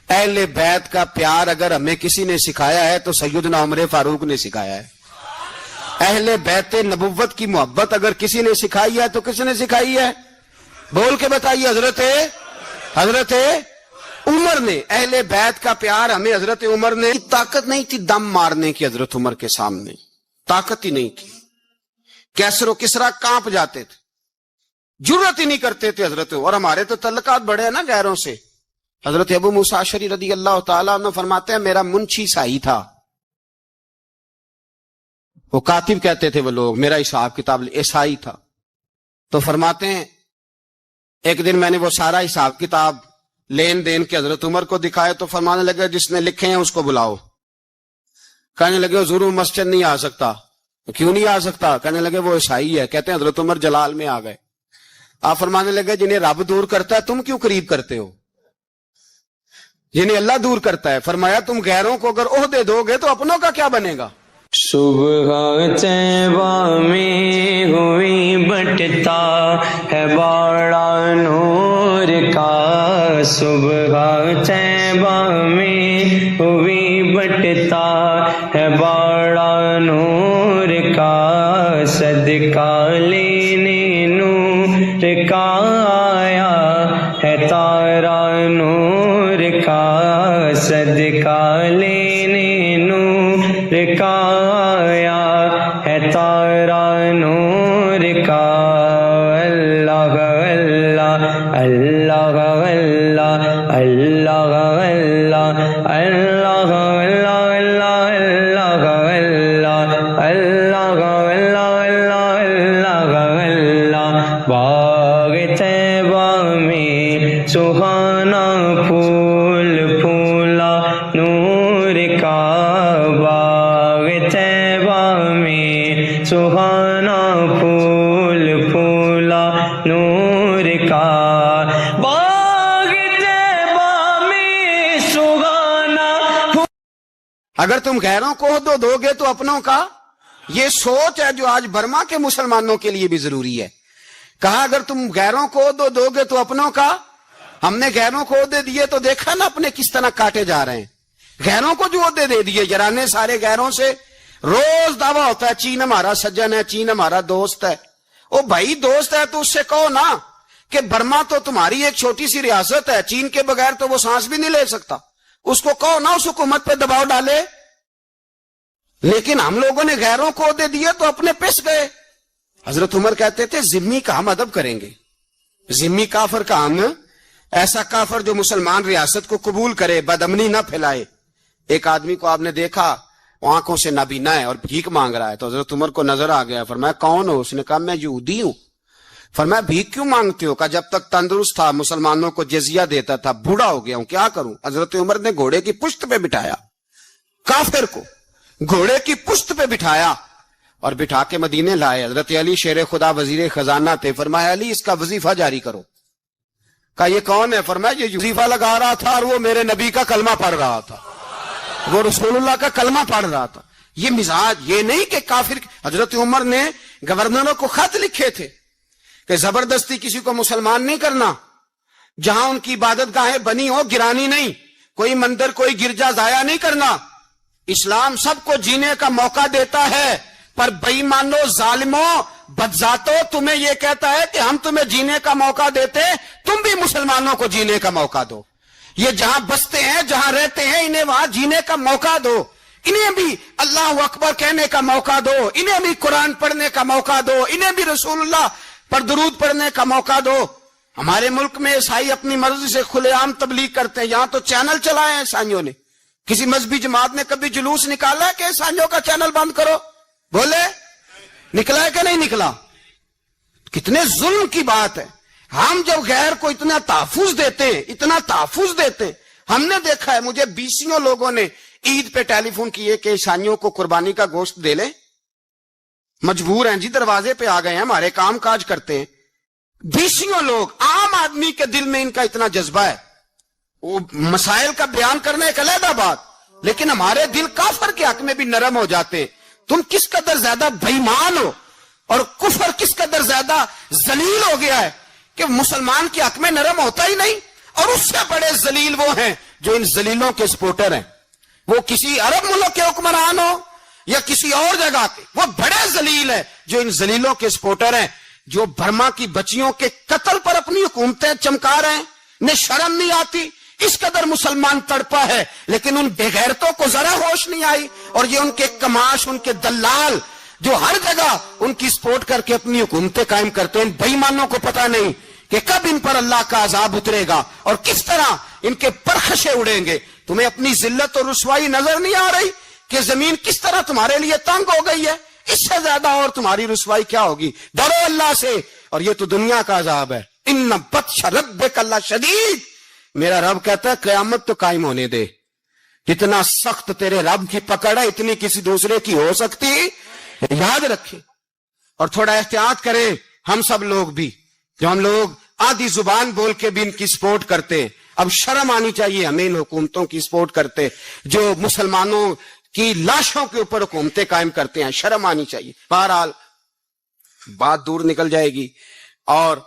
اہل بیت کا پیار اگر ہمیں کسی نے سکھایا ہے تو سیدنا عمر فاروق نے سکھایا ہے. اہل بیت نبوت کی محبت اگر کسی نے سکھائی ہے تو کس نے سکھائی ہے؟ بول کے بتائیے. حضرت عمر نے. اہل بیت کا پیار ہمیں حضرت عمر نے, طاقت نہیں تھی دم مارنے کی حضرت عمر کے سامنے, طاقت ہی نہیں تھی. کیسر و کسرا کانپ جاتے تھے, جرت ہی نہیں کرتے تھے حضرت. اور ہمارے تو تعلقات بڑے ہیں نا غیروں سے. حضرت ابو موسیٰ اشعری رضی اللہ تعالیٰ عنہ فرماتے ہیں میرا منشی سائی تھا, وہ کاتب کہتے تھے وہ لوگ, میرا حساب کتاب عیسائی تھا. تو فرماتے ہیں ایک دن میں نے وہ سارا حساب کتاب لین دین کے حضرت عمر کو دکھائے تو فرمانے لگے جس نے لکھے ہیں اس کو بلاؤ. کہنے لگے حضور مسجد نہیں آ سکتا. کیوں نہیں آ سکتا؟ کہنے لگے وہ عیسائی ہے. کہتے ہیں حضرت عمر جلال میں آ گئے. آپ فرمانے لگے جنہیں رب دور کرتا ہے تم کیوں قریب کرتے ہو؟ جنہیں اللہ دور کرتا ہے. فرمایا تم غیروں کو اگر عہدے دو گے تو اپنوں کا کیا بنے گا؟ صبح طیبہ میں ہوئی بٹتا ہے باڑا نور کا, صبح طیبہ میں ہوئی بٹتا ہے باڑا نور کا, صدقہ لینے نور کا آیا ہے تارا نور کا, صدقہ لینے نور کا آیا ہے تارا نور کا. اللہ اللہ اللہ اللہ اللہ اللہ اللہ اللہ اللہ اللہ اللہ. باغ طیبہ میں سہانا پھول پھولا نور کا, باغ طیبہ میں سہانا پھول پھولا نور کا, باغ طیبہ میں سہانا. اگر تم غیروں کو عہدہ دو گے تو اپنوں کا, یہ سوچ ہے جو آج برما کے مسلمانوں کے لیے بھی ضروری ہے. کہا اگر تم غیروں کو عہدہ دو گے تو اپنوں کا. ہم نے غیروں کو عہدے دیے تو دیکھا نا اپنے کس طرح کاٹے جا رہے ہیں. غیروں کو جو عہدے دے دیے جرانے سارے غیروں سے, روز دعویٰ ہوتا ہے چین ہمارا سجن ہے, چین ہمارا دوست ہے. او بھائی دوست ہے تو اس سے کہو نا کہ برما تو تمہاری ایک چھوٹی سی ریاست ہے, چین کے بغیر تو وہ سانس بھی نہیں لے سکتا. اس کو کہو نا اس حکومت پہ دباؤ ڈالے. لیکن ہم لوگوں نے غیروں کو عہدے دیے تو اپنے پس گئے. حضرت عمر کہتے تھے ذمی کا ہم ادب کریں گے, ذمی کافر کا ہم, ایسا کافر جو مسلمان ریاست کو قبول کرے, بدامنی نہ پھیلائے. ایک آدمی کو آپ نے دیکھا آنکھوں سے نابینا ہے اور بھیک مانگ رہا ہے, تو حضرت عمر کو نظر آ گیا. فرمایا کون ہو؟ اس نے کہا میں یہودی ہوں. فرمایا بھیک کیوں مانگتے ہو؟ کہا جب تک تندرست تھا مسلمانوں کو جزیہ دیتا تھا، بوڑھا ہو گیا ہوں کیا کروں؟ حضرت عمر نے گھوڑے کی پشت پہ بٹھایا، کافر کو گھوڑے کی پشت پہ بٹھایا اور بٹھا کے مدینے لائے۔ حضرت علی شیر خدا وزیر خزانہ تھے، فرمایا علی اس کا وظیفہ جاری کرو۔ کہا یہ کون ہے؟ فرمایا یہ وظیفہ لگا رہا تھا اور وہ میرے نبی کا کلمہ پڑھ رہا تھا، وہ رسول اللہ کا کلمہ پڑھ رہا تھا۔ یہ مزاج، یہ نہیں کہ کافر۔ حضرت عمر نے گورنروں کو خط لکھے تھے کہ زبردستی کسی کو مسلمان نہیں کرنا، جہاں ان کی عبادت گاہیں بنی ہو گرانی نہیں، کوئی مندر کوئی گرجا ضائع نہیں کرنا۔ اسلام سب کو جینے کا موقع دیتا ہے، پر بے ایمانو ظالموں بدذاتو تمہیں یہ کہتا ہے کہ ہم تمہیں جینے کا موقع دیتے، تم بھی مسلمانوں کو جینے کا موقع دو۔ یہ جہاں بستے ہیں جہاں رہتے ہیں انہیں وہاں جینے کا موقع دو، انہیں بھی اللہ اکبر کہنے کا موقع دو، انہیں بھی قرآن پڑھنے کا موقع دو، انہیں بھی رسول اللہ پر درود پڑھنے کا موقع دو۔ ہمارے ملک میں عیسائی اپنی مرضی سے کھلے عام تبلیغ کرتے ہیں، یہاں تو چینل چلائے ہیں عیسائیوں نے۔ کسی مذہبی جماعت نے کبھی جلوس نکالا ہے کہ عیسائیوں کا چینل بند کرو؟ بولے نکلا ہے کہ نہیں نکلا؟ کتنے ظلم کی بات ہے۔ ہم جب غیر کو اتنا تحفظ دیتے ہیں، اتنا تحفظ دیتے ہیں، ہم نے دیکھا ہے، مجھے بیسیوں لوگوں نے عید پہ ٹیلی فون کیے کہ عیسائیوں کو قربانی کا گوشت دے لیں، مجبور ہیں جی، دروازے پہ آ گئے ہیں، ہمارے کام کاج کرتے ہیں۔ بیسیوں لوگ، عام آدمی کے دل میں ان کا اتنا جذبہ ہے، وہ مسائل کا بیان کرنے ایک علیحدہ بات، لیکن ہمارے دل کافر کے حق میں بھی نرم ہو جاتے ہیں۔ تم کس قدر زیادہ بےایمان ہو اور کفر کس قدر زیادہ ذلیل ہو گیا ہے کہ مسلمان کے حق میں نرم ہوتا ہی نہیں، اور اس سے بڑے ذلیل وہ ہیں جو ان ذلیلوں کے سپورٹر ہیں، وہ کسی عرب ملک کے حکمران ہو یا کسی اور جگہ کے، وہ بڑے ذلیل ہیں جو ان ذلیلوں کے سپورٹر ہیں، جو برما کی بچیوں کے قتل پر اپنی حکومتیں چمکا رہے ہیں، انہیں شرم نہیں آتی۔ اس قدر مسلمان تڑپا ہے لیکن ان بے غیرتوں کو ذرا ہوش نہیں آئی، اور یہ ان کے کماش، ان کے دلال جو ہر جگہ ان کی سپورٹ کر کے اپنی حکومتیں قائم کرتے ہیں، ان بے ایمانوں کو پتہ نہیں کہ کب ان پر اللہ کا عذاب اترے گا اور کس طرح ان کے پرخشے اڑیں گے۔ تمہیں اپنی ذلت اور رسوائی نظر نہیں آ رہی کہ زمین کس طرح تمہارے لیے تنگ ہو گئی ہے؟ اس سے زیادہ اور تمہاری رسوائی کیا ہوگی؟ ڈرو اللہ سے، اور یہ تو دنیا کا عذاب ہے۔ ان بطش ربک لشدید، میرا رب کہتا ہے قیامت تو قائم ہونے دے، جتنا سخت تیرے رب کی پکڑ ہے اتنی کسی دوسرے کی ہو سکتی، یاد رکھیں۔ اور تھوڑا احتیاط کریں ہم سب لوگ بھی، جو ہم لوگ آدھی زبان بول کے بھی ان کی سپورٹ کرتے ہیں، اب شرم آنی چاہیے ہمیں ان حکومتوں کی سپورٹ کرتے جو مسلمانوں کی لاشوں کے اوپر حکومتیں قائم کرتے ہیں، شرم آنی چاہیے۔ بہرحال بات دور نکل جائے گی، اور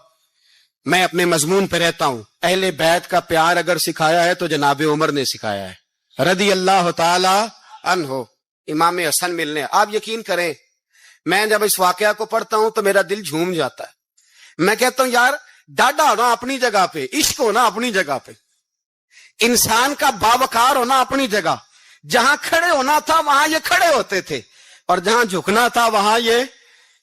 میں اپنے مضمون پہ رہتا ہوں۔ اہل بیت کا پیار اگر سکھایا ہے تو جناب عمر نے سکھایا ہے رضی اللہ تعالی عنہ۔ امام حسن ملنے، آپ یقین کریں میں جب اس واقعہ کو پڑھتا ہوں تو میرا دل جھوم جاتا ہے۔ میں کہتا ہوں یار ڈاڈا ہونا اپنی جگہ پہ، عشق ہونا اپنی جگہ پہ، انسان کا باوقار ہونا اپنی جگہ، جہاں کھڑے ہونا تھا وہاں یہ کھڑے ہوتے تھے، اور جہاں جھکنا تھا وہاں یہ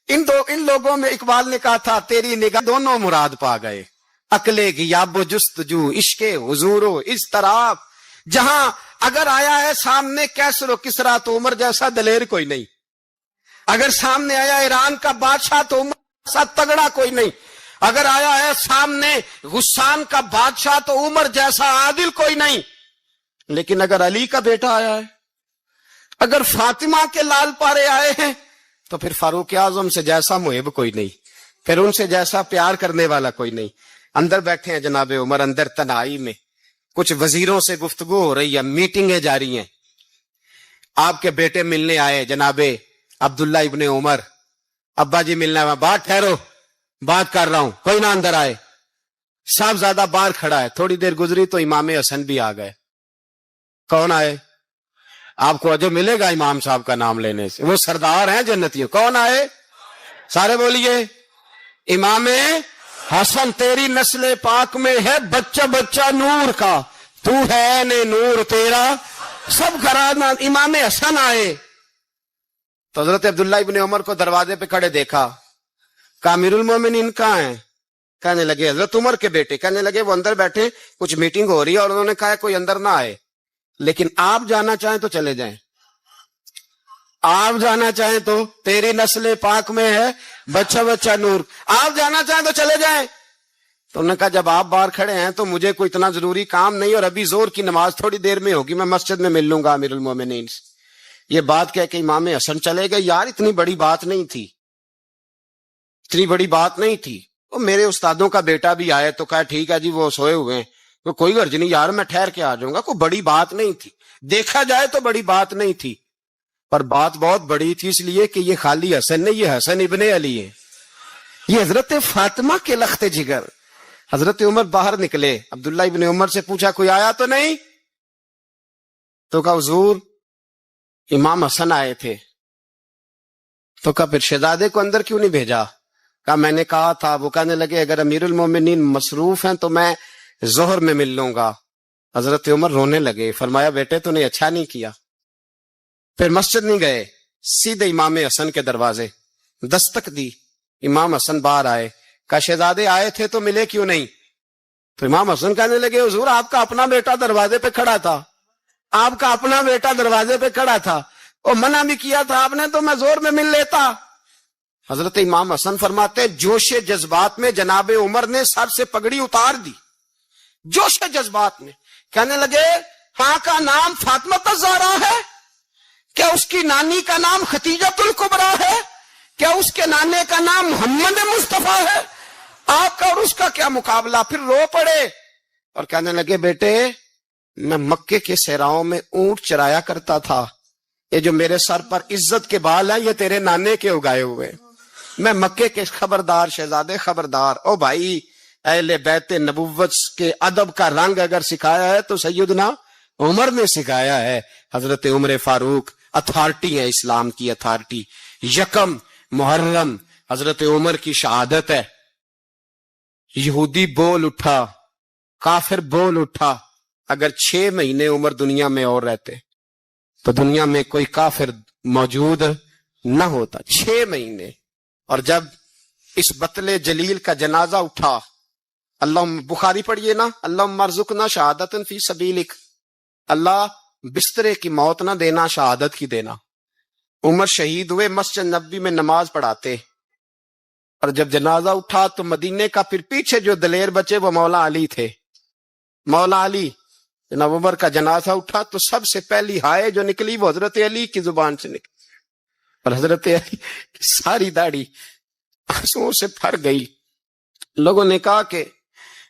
ان لوگوں میں اقبال نے کہا تھا تیری نگاہ دونوں مراد پا گئے، عقل غیاب و جستجو، عشق حضور و اضطراب۔ جہاں اگر آیا ہے سامنے کیسر و کسرا تو عمر جیسا دلیر کوئی نہیں، اگر سامنے آیا ایران کا بادشاہ تو عمر جیسا تگڑا کوئی نہیں، اگر آیا ہے سامنے غسان کا بادشاہ تو عمر جیسا عادل کوئی نہیں، لیکن اگر علی کا بیٹا آیا ہے، اگر فاطمہ کے لال پارے آئے ہیں تو پھر فاروق اعظم سے جیسا محب کوئی نہیں، پھر ان سے جیسا پیار کرنے والا کوئی نہیں۔ اندر بیٹھے ہیں جناب عمر، اندر تنہائی میں کچھ وزیروں سے گفتگو ہو رہی ہے، میٹنگیں جاری ہیں۔ آپ کے بیٹے ملنے آئے جناب عبداللہ ابن عمر، ابا جی ملنا ہے، بات ٹھہرو بات کر رہا ہوں، کوئی نہ اندر آئے۔ صاحبزادہ باہر کھڑا ہے، تھوڑی دیر گزری تو امام حسن بھی آ گئے۔ کون آئے؟ آپ کو جو ملے گا امام صاحب کا نام لینے سے، وہ سردار ہیں جنتیوں۔ کون آئے؟ سارے بولیے امام حسن، تیری نسل پاک میں ہے بچہ بچہ نور کا، تو ہے نے نور تیرا سب گھرانہ۔ امام حسن آئے تو حضرت عبداللہ ابن عمر کو دروازے پہ کھڑے دیکھا، کہا امیر المومنین کہاں ہیں؟ کہنے لگے حضرت عمر کے بیٹے۔ کہنے لگے وہ اندر بیٹھے، کچھ میٹنگ ہو رہی ہے، اور انہوں نے کہا کوئی اندر نہ آئے، لیکن آپ جانا چاہیں تو چلے جائیں، آپ جانا چاہیں تو، تیری نسل پاک میں ہے بچہ بچہ نور، آپ جانا چاہیں تو چلے جائیں۔ تو انہوں نے کہا جب آپ باہر کھڑے ہیں تو مجھے کوئی اتنا ضروری کام نہیں، اور ابھی زور کی نماز تھوڑی دیر میں ہوگی، میں مسجد میں مل لوں گا امیر المومنین سے۔ یہ بات کہہ کے امام حسن چلے گئے۔ یار اتنی بڑی بات نہیں تھی، اتنی بڑی بات نہیں تھی۔ وہ میرے استادوں کا بیٹا بھی آئے تو کہا ٹھیک ہے جی وہ سوئے ہوئے ہیں، تو کوئی غرض نہیں یار میں ٹھہر کے آ جاؤں گا، کوئی بڑی بات نہیں تھی، دیکھا جائے تو بڑی بات نہیں تھی، پر بات بہت بڑی تھی، اس لیے کہ یہ خالی حسن نہیں، یہ حسن ابن علی ہے، یہ حضرت فاطمہ کے لخت جگر۔ حضرت عمر باہر نکلے، عبداللہ ابن عمر سے پوچھا کوئی آیا تو نہیں؟ تو کہا حضور امام حسن آئے تھے۔ تو کہا پھر شہزادے کو اندر کیوں نہیں بھیجا؟ کہا میں نے کہا تھا۔ وہ کہنے لگے اگر امیر المومنین مصروف ہیں تو میں ظہر میں مل لوں گا۔ حضرت عمر رونے لگے، فرمایا بیٹے تو نے اچھا نہیں کیا۔ پھر مسجد نہیں گئے، سیدھے امام حسن کے دروازے دستک دی، امام حسن باہر آئے، کہا شہزادے آئے تھے تو ملے کیوں نہیں؟ تو امام حسن کہنے لگے حضور آپ کا اپنا بیٹا دروازے پہ کھڑا تھا، آپ کا اپنا بیٹا دروازے پہ کھڑا تھا، اور منع بھی کیا تھا آپ نے تو میں زور میں مل لیتا۔ حضرت امام حسن فرماتے جوش جذبات میں جناب عمر نے سر سے پگڑی اتار دی، جوش جذبات میں کہنے لگے ہاں کا نام فاطمہ الزہرا ہے کیا؟ اس کی نانی کا نام ختیجۃ الکبریٰ ہے کیا؟ اس کے نانے کا نام محمد مصطفیٰ ہے؟ آپ کا اور اس کا کیا مقابلہ؟ پھر رو پڑے اور کہنے لگے بیٹے میں مکے کے صحراؤں میں اونٹ چرایا کرتا تھا، یہ جو میرے سر پر عزت کے بال ہیں یہ تیرے نانے کے اگائے ہوئے، میں مکے کے خبردار شہزادے خبردار۔ او بھائی اہل بیت نبوت کے ادب کا رنگ اگر سکھایا ہے تو سیدنا عمر نے سکھایا ہے۔ حضرت عمر فاروق اتھارٹی ہے، اسلام کی اتھارٹی۔ یکم محرم حضرت عمر کی شہادت ہے۔ یہودی بول اٹھا، کافر بول اٹھا، اگر 6 مہینے عمر دنیا میں اور رہتے تو دنیا میں کوئی کافر موجود نہ ہوتا، 6 مہینے۔ اور جب اس بطل جلیل کا جنازہ اٹھا، اللہ بخاری پڑھیے نا، اللہم ارزقنا شہادت فی سبیلک، اللہ بسترے کی موت نہ دینا، شہادت کی دینا۔ عمر شہید ہوئے، مسجد نبوی میں نماز پڑھاتے، اور جب جنازہ اٹھا تو مدینے کا پھر پیچھے جو دلیر بچے وہ مولا علی تھے، مولا علی۔ جناب عمر کا جنازہ اٹھا تو سب سے پہلی ہائے جو نکلی وہ حضرت علی کی زبان سے نکلی، اور حضرت علی کی ساری داڑھی آنسوؤں سے بھر گئی۔ لوگوں نے کہا کہ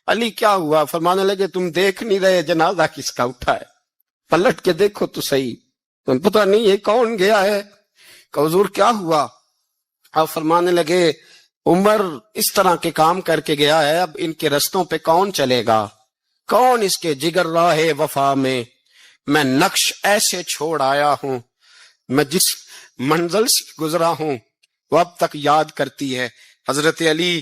علی کیا ہوا؟ فرمانے لگے تم دیکھ نہیں رہے جنازہ کس کا اٹھا ہے، پلٹ کے دیکھو تو صحیح، تم پتہ نہیں یہ کون گیا ہے؟ کہ حضور کیا ہوا؟ آپ فرمانے لگے عمر اس طرح کے کام کر کے گیا ہے، اب ان کے رستوں پہ کون چلے گا؟ کون اس کے جگر راہ وفا میں؟ میں نقش ایسے چھوڑ آیا ہوں، میں جس منزل سے گزرا ہوں وہ اب تک یاد کرتی ہے۔ حضرت علی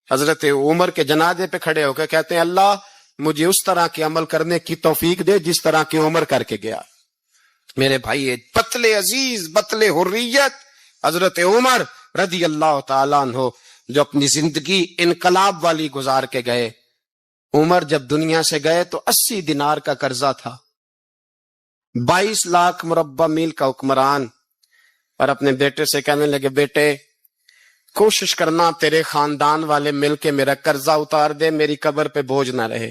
حضرت عمر کے جنازے پہ کھڑے ہو کے کہتے ہیں اللہ مجھے اس طرح کے عمل کرنے کی توفیق دے جس طرح کی عمر کر کے گیا۔ میرے بھائی بطل عزیز، بطل حریت حضرت عمر رضی اللہ تعالیٰ عنہ جو اپنی زندگی انقلاب والی گزار کے گئے۔ عمر جب دنیا سے گئے تو 80 دینار کا قرضہ تھا، 22 لاکھ مربع میل کا حکمران، اور اپنے بیٹے سے کہنے لگے بیٹے کوشش کرنا تیرے خاندان والے مل کے میرا قرضہ اتار دے، میری قبر پہ بوجھ نہ رہے،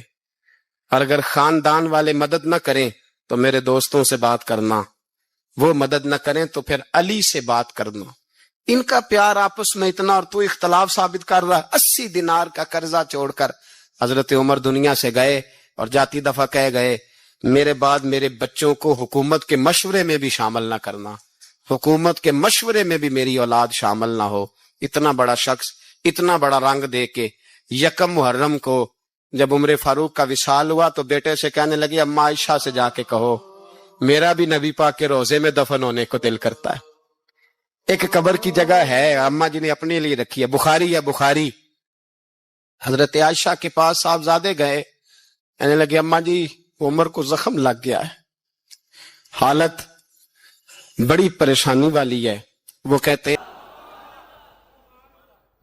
اور اگر خاندان والے مدد نہ کریں تو میرے دوستوں سے بات کرنا، وہ مدد نہ کریں تو پھر علی سے بات کرنا۔ ان کا پیار آپس میں اتنا، اور تو اختلاف ثابت کر رہا۔ 80 دینار کا قرضہ چھوڑ کر حضرت عمر دنیا سے گئے، اور جاتی دفعہ کہہ گئے میرے بعد میرے بچوں کو حکومت کے مشورے میں بھی شامل نہ کرنا، حکومت کے مشورے میں بھی میری اولاد شامل نہ ہو۔ اتنا بڑا شخص اتنا بڑا رنگ دے کے یکم محرم کو جب عمر فاروق کا وصال ہوا تو بیٹے سے کہنے لگے اماں عائشہ سے جا کے کہو میرا بھی نبی پاک کے روزے میں دفن ہونے کو دل کرتا ہے۔ ایک قبر کی جگہ ہے اماں جی نے اپنے لیے رکھی ہے، بخاری ہے بخاری۔ حضرت عائشہ کے پاس صاحبزادے گئے، کہنے لگے اماں جی عمر کو زخم لگ گیا ہے، حالت بڑی پریشانی والی ہے۔ وہ کہتے ہیں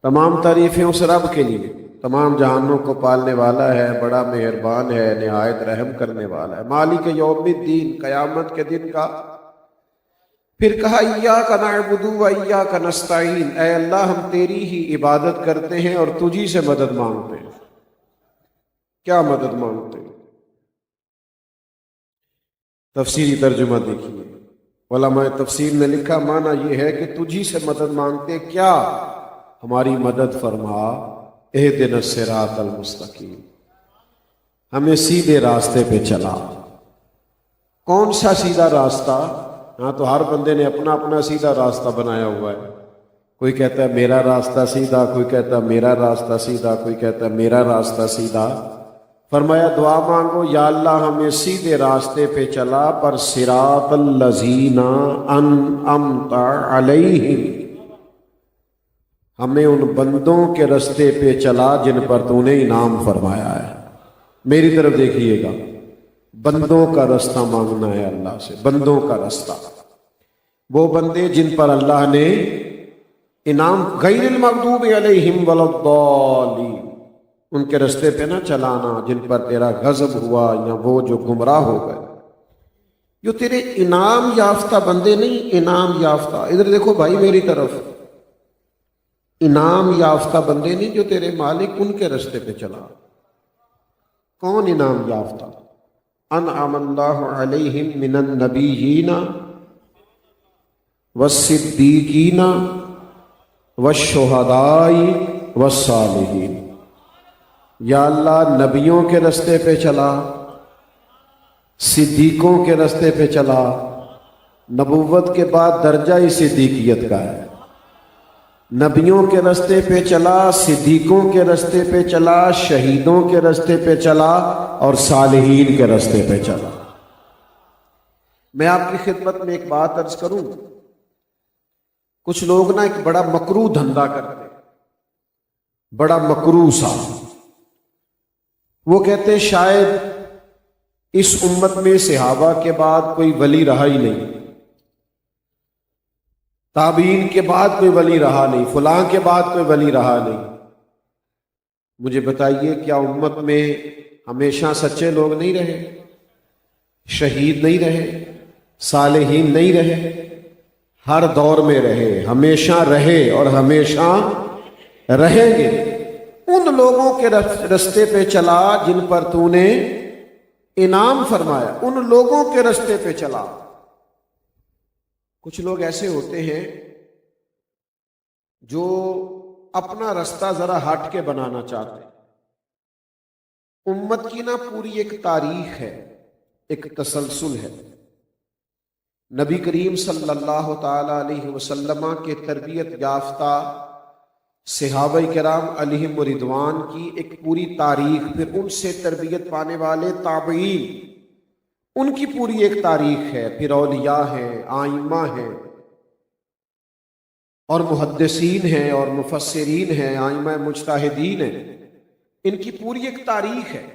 تمام تعریفیں اس رب کے لیے تمام جہانوں کو پالنے والا ہے، بڑا مہربان ہے، نہایت رحم کرنے والا ہے، مالک یوم الدین، قیامت کے دن کا پھر کہا ایاک نعبد و ایاک نستعین، اے اللہ ہم تیری ہی عبادت کرتے ہیں اور تجھی سے مدد مانگتے ہیں۔ کیا مدد مانگتے ہیں؟ تفسیری ترجمہ دیکھیے، علماء تفسیر نے لکھا معنی یہ ہے کہ تجھی سے مدد مانگتے، کیا؟ ہماری مدد فرما، اہدنا الصراط المستقیم، ہمیں سیدھے راستے پہ چلا۔ کون سا سیدھا راستہ؟ ہاں تو ہر بندے نے اپنا اپنا سیدھا راستہ بنایا ہوا ہے۔ کوئی کہتا ہے میرا راستہ سیدھا، کوئی کہتا ہے میرا راستہ سیدھا، کوئی کہتا ہے میرا راستہ سیدھا۔ فرمایا دعا مانگو، یا اللہ ہمیں سیدھے راستے پہ چلا، پر صراط الذین انعمت علیہم، ہمیں ان بندوں کے راستے پہ چلا جن پر تو نے انعام فرمایا ہے۔ میری طرف دیکھیے گا، بندوں کا راستہ مانگنا ہے اللہ سے، بندوں کا راستہ، وہ بندے جن پر اللہ نے انعام، غیر المغضوب علیہم ولا الضالین، ان کے راستے پہ نہ چلانا جن پر تیرا غضب ہوا یا وہ جو گمراہ ہو گئے، جو تیرے انعام یافتہ بندے نہیں، انعام یافتہ، ادھر دیکھو بھائی میری طرف، انعام یافتہ بندے نہیں جو تیرے مالک ان کے راستے پہ چلا۔ کون انعام یافتہ؟ انعم اللہ علیہم من النبیین والصدیقین والشہداء والصالحین۔ یا اللہ نبیوں کے راستے پہ چلا، صدیقوں کے راستے پہ چلا، نبوت کے بعد درجہ ہی صدیقیت کا ہے، نبیوں کے راستے پہ چلا، صدیقوں کے راستے پہ چلا، شہیدوں کے راستے پہ چلا اور صالحین کے راستے پہ چلا۔ میں آپ کی خدمت میں ایک بات عرض کروں، کچھ لوگ نا ایک بڑا مکروہ دھندا کرتے، بڑا مکروہ سا، وہ کہتے ہیں شاید اس امت میں صحابہ کے بعد کوئی ولی رہا ہی نہیں، تابعین کے بعد کوئی ولی رہا نہیں، فلاں کے بعد کوئی ولی رہا نہیں۔ مجھے بتائیے کیا امت میں ہمیشہ سچے لوگ نہیں رہے، شہید نہیں رہے، صالحین نہیں رہے؟ ہر دور میں رہے، ہمیشہ رہے اور ہمیشہ رہیں گے۔ ان لوگوں کے راستے پہ چلا جن پر تو نے انعام فرمایا، ان لوگوں کے راستے پہ چلا۔ کچھ لوگ ایسے ہوتے ہیں جو اپنا راستہ ذرا ہٹ کے بنانا چاہتے ہیں۔ امت کی نا پوری ایک تاریخ ہے، ایک تسلسل ہے۔ نبی کریم صلی اللہ تعالی علیہ وسلم کے تربیت یافتہ صحابہ کرام علیہم رضوان کی ایک پوری تاریخ، پھر ان سے تربیت پانے والے تابعین، ان کی پوری ایک تاریخ ہے، پھر اولیاء ہیں، آئمہ ہیں اور محدثین ہیں اور مفسرین ہیں، آئمہ مجتہدین ہیں، ان کی پوری ایک تاریخ ہے۔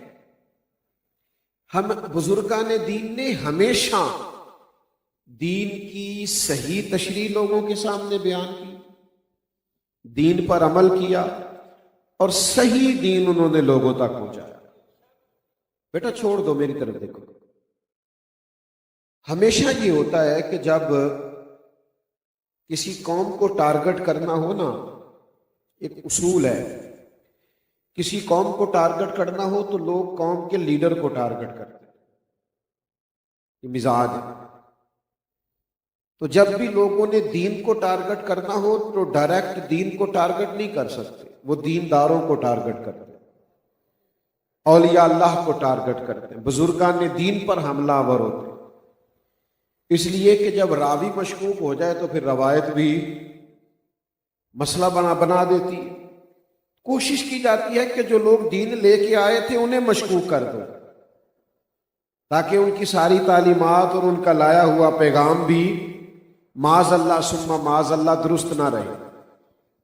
ہم بزرگان دین نے ہمیشہ دین کی صحیح تشریح لوگوں کے سامنے بیان کی، دین پر عمل کیا اور صحیح دین انہوں نے لوگوں تک پہنچایا۔ بیٹا چھوڑ دو، میری طرف دیکھو۔ ہمیشہ یہ ہوتا ہے کہ جب کسی قوم کو ٹارگٹ کرنا ہو نا، ایک اصول ہے، کسی قوم کو ٹارگٹ کرنا ہو تو لوگ قوم کے لیڈر کو ٹارگٹ کرتے ہیں، یہ مزاج ہے۔ تو جب بھی لوگوں نے دین کو ٹارگٹ کرنا ہو تو ڈائریکٹ دین کو ٹارگٹ نہیں کر سکتے، وہ دینداروں کو ٹارگٹ کرتے ہیں، اولیاء اللہ کو ٹارگٹ کرتے ہیں، بزرگان دین پر حملہ آور ہوتے ہیں۔ اس لیے کہ جب راوی مشکوک ہو جائے تو پھر روایت بھی مسئلہ بنا دیتی ہے۔ کوشش کی جاتی ہے کہ جو لوگ دین لے کے آئے تھے انہیں مشکوک کر دو، تاکہ ان کی ساری تعلیمات اور ان کا لایا ہوا پیغام بھی معاذ اللہ ثم معاذ اللہ درست نہ رہے۔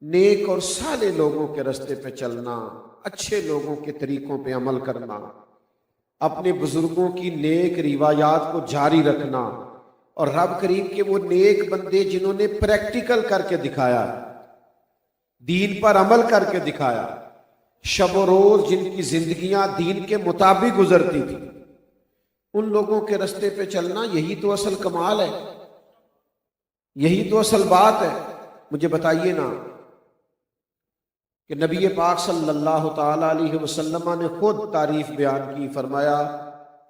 نیک اور صالح لوگوں کے راستے پہ چلنا، اچھے لوگوں کے طریقوں پہ عمل کرنا، اپنے بزرگوں کی نیک روایات کو جاری رکھنا، اور رب کریم کے وہ نیک بندے جنہوں نے پریکٹیکل کر کے دکھایا، دین پر عمل کر کے دکھایا، شب و روز جن کی زندگیاں دین کے مطابق گزرتی تھی، ان لوگوں کے راستے پہ چلنا، یہی تو اصل کمال ہے۔ یہی تو اصل بات ہے. مجھے بتائیے نا کہ نبی پاک صلی اللہ تعالی علیہ وسلم نے خود تعریف بیان کی. فرمایا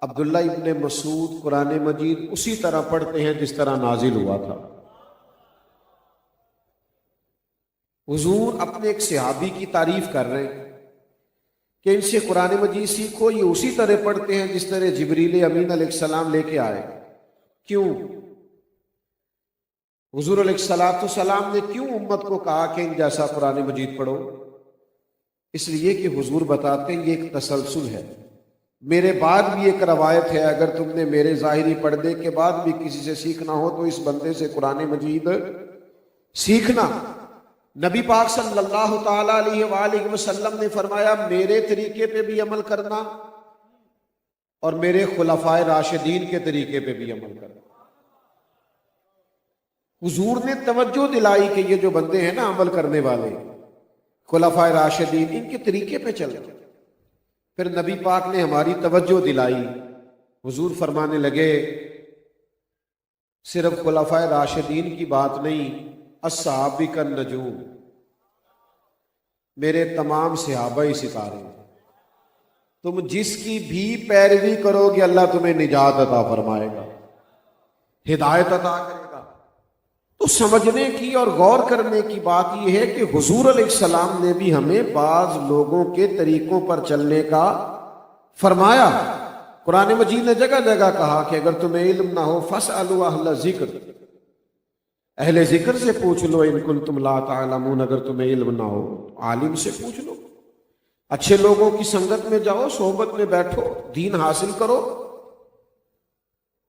عبداللہ ابن مسعود قرآن مجید اسی طرح پڑھتے ہیں جس طرح نازل ہوا تھا. حضور اپنے ایک صحابی کی تعریف کر رہے ہیں کہ ان سے قرآن مجید سیکھو، یہ اسی طرح پڑھتے ہیں جس طرح جبریل امین علیہ السلام لے کے آئے. کیوں؟ حضور علیہ السلام نے کیوں امت کو کہا کہ ان جیسا قرآن مجید پڑھو؟ اس لیے کہ حضور بتاتے ہیں یہ ایک تسلسل ہے، میرے بعد بھی ایک روایت ہے، اگر تم نے میرے ظاہری پردے کے بعد بھی کسی سے سیکھنا ہو تو اس بندے سے قرآن مجید سیکھنا. نبی پاک صلی اللہ تعالی علیہ وآلہ وسلم نے فرمایا میرے طریقے پہ بھی عمل کرنا اور میرے خلفائے راشدین کے طریقے پہ بھی عمل کرنا. حضور نے توجہ دلائی کہ یہ جو بندے ہیں نا عمل کرنے والے خلفائے راشدین، ان کے طریقے پہ چلیں. پھر نبی پاک نے ہماری توجہ دلائی. حضور فرمانے لگے صرف خلفائے راشدین کی بات نہیں، الصحابہ النجوم، میرے تمام صحابہ ہی ستارے. تم جس کی بھی پیروی کرو گے اللہ تمہیں نجات عطا فرمائے گا، ہدایت عطا کرے گا. تو سمجھنے کی اور غور کرنے کی بات یہ ہے کہ حضور علیہ السلام نے بھی ہمیں بعض لوگوں کے طریقوں پر چلنے کا فرمایا. قرآن مجید نے جگہ جگہ کہا کہ اگر تمہیں علم نہ ہو فاسألوا اہل ذکر، اہل ذکر سے پوچھ لو، ان کنتم لا تعلمون، اگر تمہیں علم نہ ہو عالم سے پوچھ لو. اچھے لوگوں کی سنگت میں جاؤ، صحبت میں بیٹھو، دین حاصل کرو.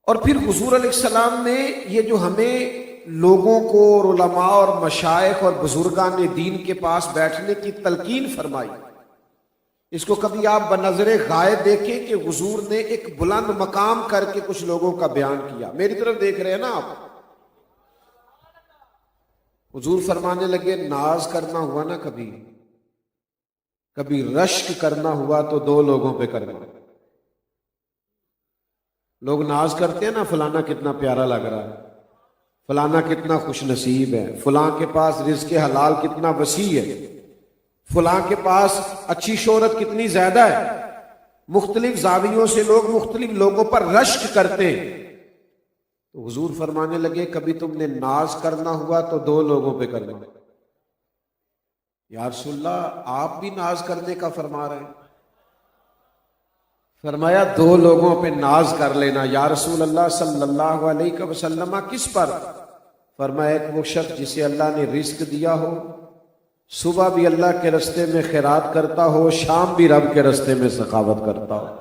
اور پھر حضور علیہ السلام نے یہ جو ہمیں لوگوں کو اور علماء اور مشائخ اور بزرگان دین کے پاس بیٹھنے کی تلقین فرمائی، اس کو کبھی آپ بنظر غائب دیکھیں کہ حضور نے ایک بلند مقام کر کے کچھ لوگوں کا بیان کیا. میری طرف دیکھ رہے ہیں نا آپ؟ حضور فرمانے لگے ناز کرنا ہوا نا کبھی رشک کرنا ہوا تو دو لوگوں پہ کرنا. لوگ ناز کرتے ہیں نا فلانا کتنا پیارا لگ رہا ہے، فلانا کتنا خوش نصیب ہے، فلاں کے پاس رزق حلال کتنا وسیع ہے، فلاں کے پاس اچھی شہرت کتنی زیادہ ہے. مختلف زاویوں سے لوگ مختلف لوگوں پر رشک کرتے ہیں. تو حضور فرمانے لگے کبھی تم نے ناز کرنا ہوا تو دو لوگوں پہ کرنا. یا رسول اللہ آپ بھی ناز کرنے کا فرما رہے ہیں؟ فرمایا دو لوگوں پہ ناز کر لینا. یا رسول اللہ صلی اللہ علیہ وسلم کس پر؟ فرمایا ایک وہ شخص جسے اللہ نے رزق دیا ہو، صبح بھی اللہ کے رستے میں خیرات کرتا ہو، شام بھی رب کے رستے میں سخاوت کرتا ہو.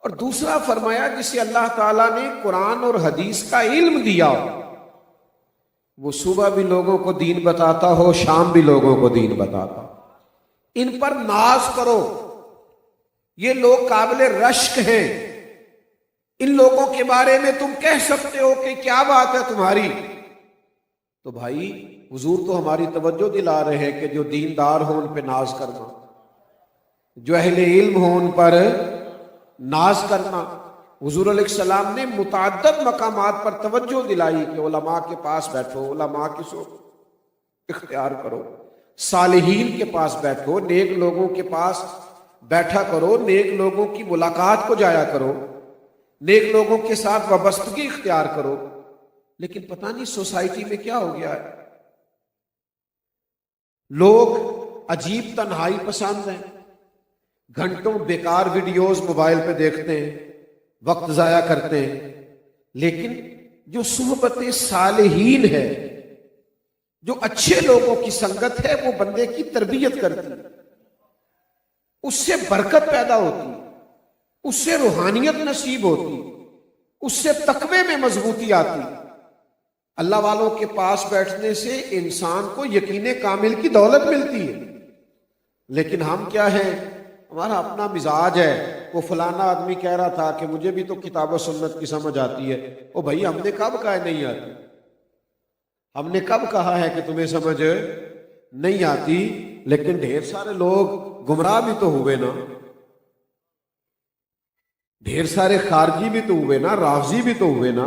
اور دوسرا فرمایا جسے اللہ تعالیٰ نے قرآن اور حدیث کا علم دیا ہو، وہ صبح بھی لوگوں کو دین بتاتا ہو، شام بھی لوگوں کو دین بتاتا ہو. ان پر ناز کرو، یہ لوگ قابل رشک ہیں. ان لوگوں کے بارے میں تم کہہ سکتے ہو کہ کیا بات ہے تمہاری. تو بھائی حضور تو ہماری توجہ دلا رہے ہیں کہ جو دیندار ہوں ان پہ ناز کرنا، جو اہل علم ہوں ان پر ناز کرنا. حضور علیہ السلام نے متعدد مقامات پر توجہ دلائی کہ علماء کے پاس بیٹھو، علماء کی صحبت اختیار کرو، صالحین کے پاس بیٹھو، نیک لوگوں کے پاس بیٹھا کرو، نیک لوگوں کی ملاقات کو جایا کرو، نیک لوگوں کے ساتھ وابستگی اختیار کرو. لیکن پتہ نہیں سوسائٹی میں کیا ہو گیا ہے، لوگ عجیب تنہائی پسند ہیں، گھنٹوں بیکار ویڈیوز موبائل پہ دیکھتے ہیں، وقت ضائع کرتے ہیں. لیکن جو صحبت صالحین ہے، جو اچھے لوگوں کی سنگت ہے، وہ بندے کی تربیت کرتی ہے، اس سے برکت پیدا ہوتی، اس سے روحانیت نصیب ہوتی، اس سے تقوی میں مضبوطی آتی. اللہ والوں کے پاس بیٹھنے سے انسان کو یقین کامل کی دولت ملتی ہے. لیکن ہم کیا ہیں، ہمارا اپنا مزاج ہے. وہ فلانا آدمی کہہ رہا تھا کہ مجھے بھی تو کتاب و سنت کی سمجھ آتی ہے. او بھائی ہم نے کب کہا ہے نہیں آتی؟ ہم نے کب کہا ہے کہ تمہیں سمجھ نہیں آتی؟ لیکن ڈھیر سارے لوگ گمراہ بھی تو ہوئے نا، ڈھیر سارے خارجی بھی تو ہوئے نا، رافضی بھی تو ہوئے نا،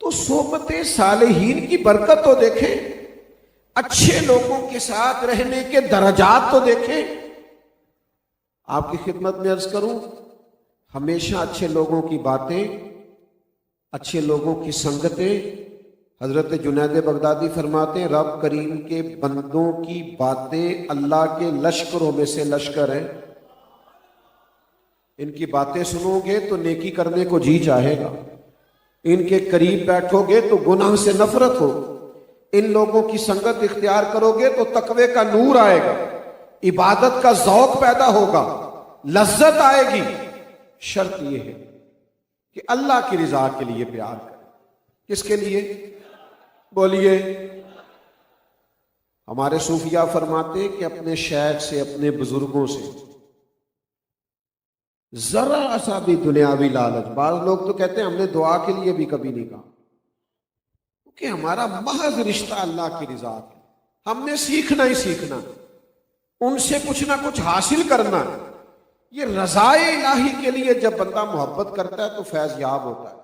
تو صحبت صالحین کی برکت تو دیکھیں، اچھے لوگوں کے ساتھ رہنے کے درجات تو دیکھیں. آپ کی خدمت میں عرض کروں، ہمیشہ اچھے لوگوں کی باتیں، اچھے لوگوں کی سنگتیں. حضرت جنید بغدادی فرماتے ہیں رب کریم کے بندوں کی باتیں اللہ کے لشکروں میں سے لشکر ہیں. ان کی باتیں سنو گے تو نیکی کرنے کو جی چاہے گا، ان کے قریب بیٹھو گے تو گناہ سے نفرت ہو، ان لوگوں کی سنگت اختیار کرو گے تو تقوی کا نور آئے گا، عبادت کا ذوق پیدا ہوگا، لذت آئے گی. شرط یہ ہے کہ اللہ کی رضا کے لیے پیار کریں. کس کے لیے؟ بولیے. ہمارے صوفیاء فرماتے ہیں کہ اپنے شیخ سے، اپنے بزرگوں سے ذرا سا بھی دنیاوی لالچ. بعض لوگ تو کہتے ہیں ہم نے دعا کے لیے بھی کبھی نہیں کہا، کہ ہمارا محض رشتہ اللہ کی رضا ہے. ہم نے سیکھنا ہی سیکھنا، ان سے کچھ نہ کچھ حاصل کرنا. یہ رضائے الہی کے لیے جب بندہ محبت کرتا ہے تو فیض یاب ہوتا ہے.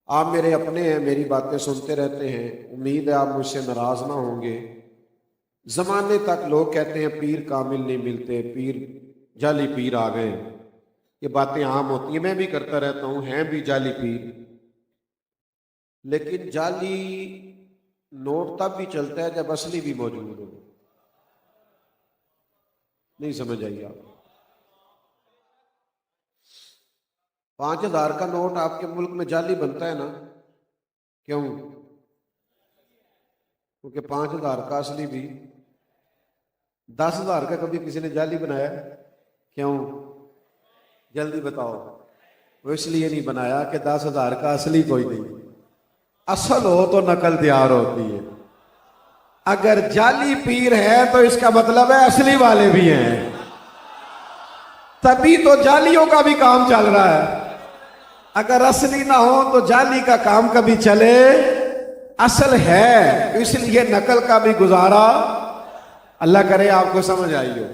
آپ میرے اپنے ہیں، میری باتیں سنتے رہتے ہیں، امید ہے آپ مجھ سے ناراض نہ ہوں گے. زمانے تک لوگ کہتے ہیں پیر کامل نہیں ملتے، پیر جعلی پیر آ گئے. یہ باتیں عام ہوتی ہیں، میں بھی کرتا رہتا ہوں، ہیں بھی جعلی پیر. لیکن جعلی نوٹ تب بھی چلتا ہے جب اصلی بھی موجود ہو. نہیں سمجھ آئی آپ؟ 5000 کا نوٹ آپ کے ملک میں جعلی بنتا ہے نا؟ کیوں؟ کیونکہ 5000 کا اصلی بھی. 10,000 کا کبھی کسی نے جعلی بنایا؟ کیوں؟ جلدی بتاؤ. وہ اس لیے نہیں بنایا کہ 10,000 کا اصلی کوئی نہیں. اصل ہو تو نقل تیار ہوتی ہے. اگر جعلی پیر ہے تو اس کا مطلب ہے اصلی والے بھی ہیں، تبھی تو جعلیوں کا بھی کام چل رہا ہے. اگر اصلی نہ ہو تو جعلی کا کام کبھی چلے؟ اصل ہے، اس لیے نقل کا بھی گزارا. اللہ کرے آپ کو سمجھ آئی ہو.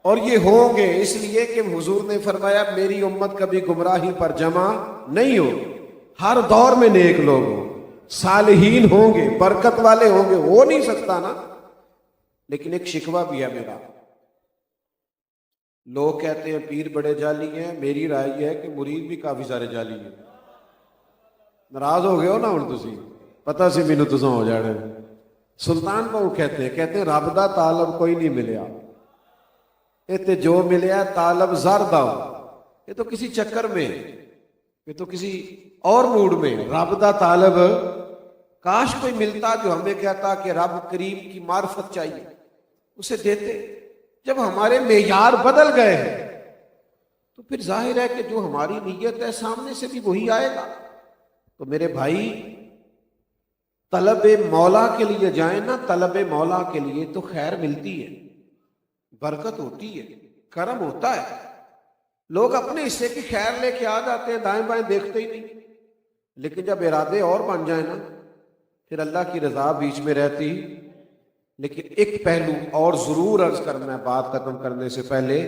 اور یہ ہوں گے اس لیے کہ حضور نے فرمایا میری امت کبھی گمراہی پر جمع نہیں ہو. ہر دور میں نیک لوگ ہوں، صالحین ہوں گے، برکت والے ہوں گے. ہو نہیں سکتا نا. لیکن ایک شکوہ بھی ہے میرا. لوگ کہتے ہیں پیر بڑے جعلی ہیں. میری رائے یہ ہے کہ مرید بھی کافی سارے جعلی ہیں. ناراض ہو گئے ہو نا ہن تسی؟ پتہ سی مینوں تساں ہو جانے. سلطان بہو کہتے ہیں رب دا طالب کوئی نہیں ملیا، یہ تے جو ملیا طالب زر دا. یہ تو کسی چکر میں، یہ تو کسی اور موڈ میں. رب دا طالب کاش کوئی ملتا جو ہمیں کہتا کہ رب کریم کی معرفت چاہیے، اسے دیتے. جب ہمارے معیار بدل گئے ہیں تو پھر ظاہر ہے کہ جو ہماری نیت ہے سامنے سے بھی وہی آئے گا. تو میرے بھائی طلب مولا کے لیے جائیں نا، طلب مولا کے لیے تو خیر ملتی ہے، برکت ہوتی ہے، کرم ہوتا ہے. لوگ اپنے حصے کی خیر لے کے آ جاتے ہیں، دائیں بائیں دیکھتے ہی نہیں. لیکن جب ارادے اور بن جائیں نا پھر اللہ کی رضا بیچ میں رہتی. لیکن ایک پہلو اور ضرور عرض کرنا ہے بات ختم کرنے سے پہلے.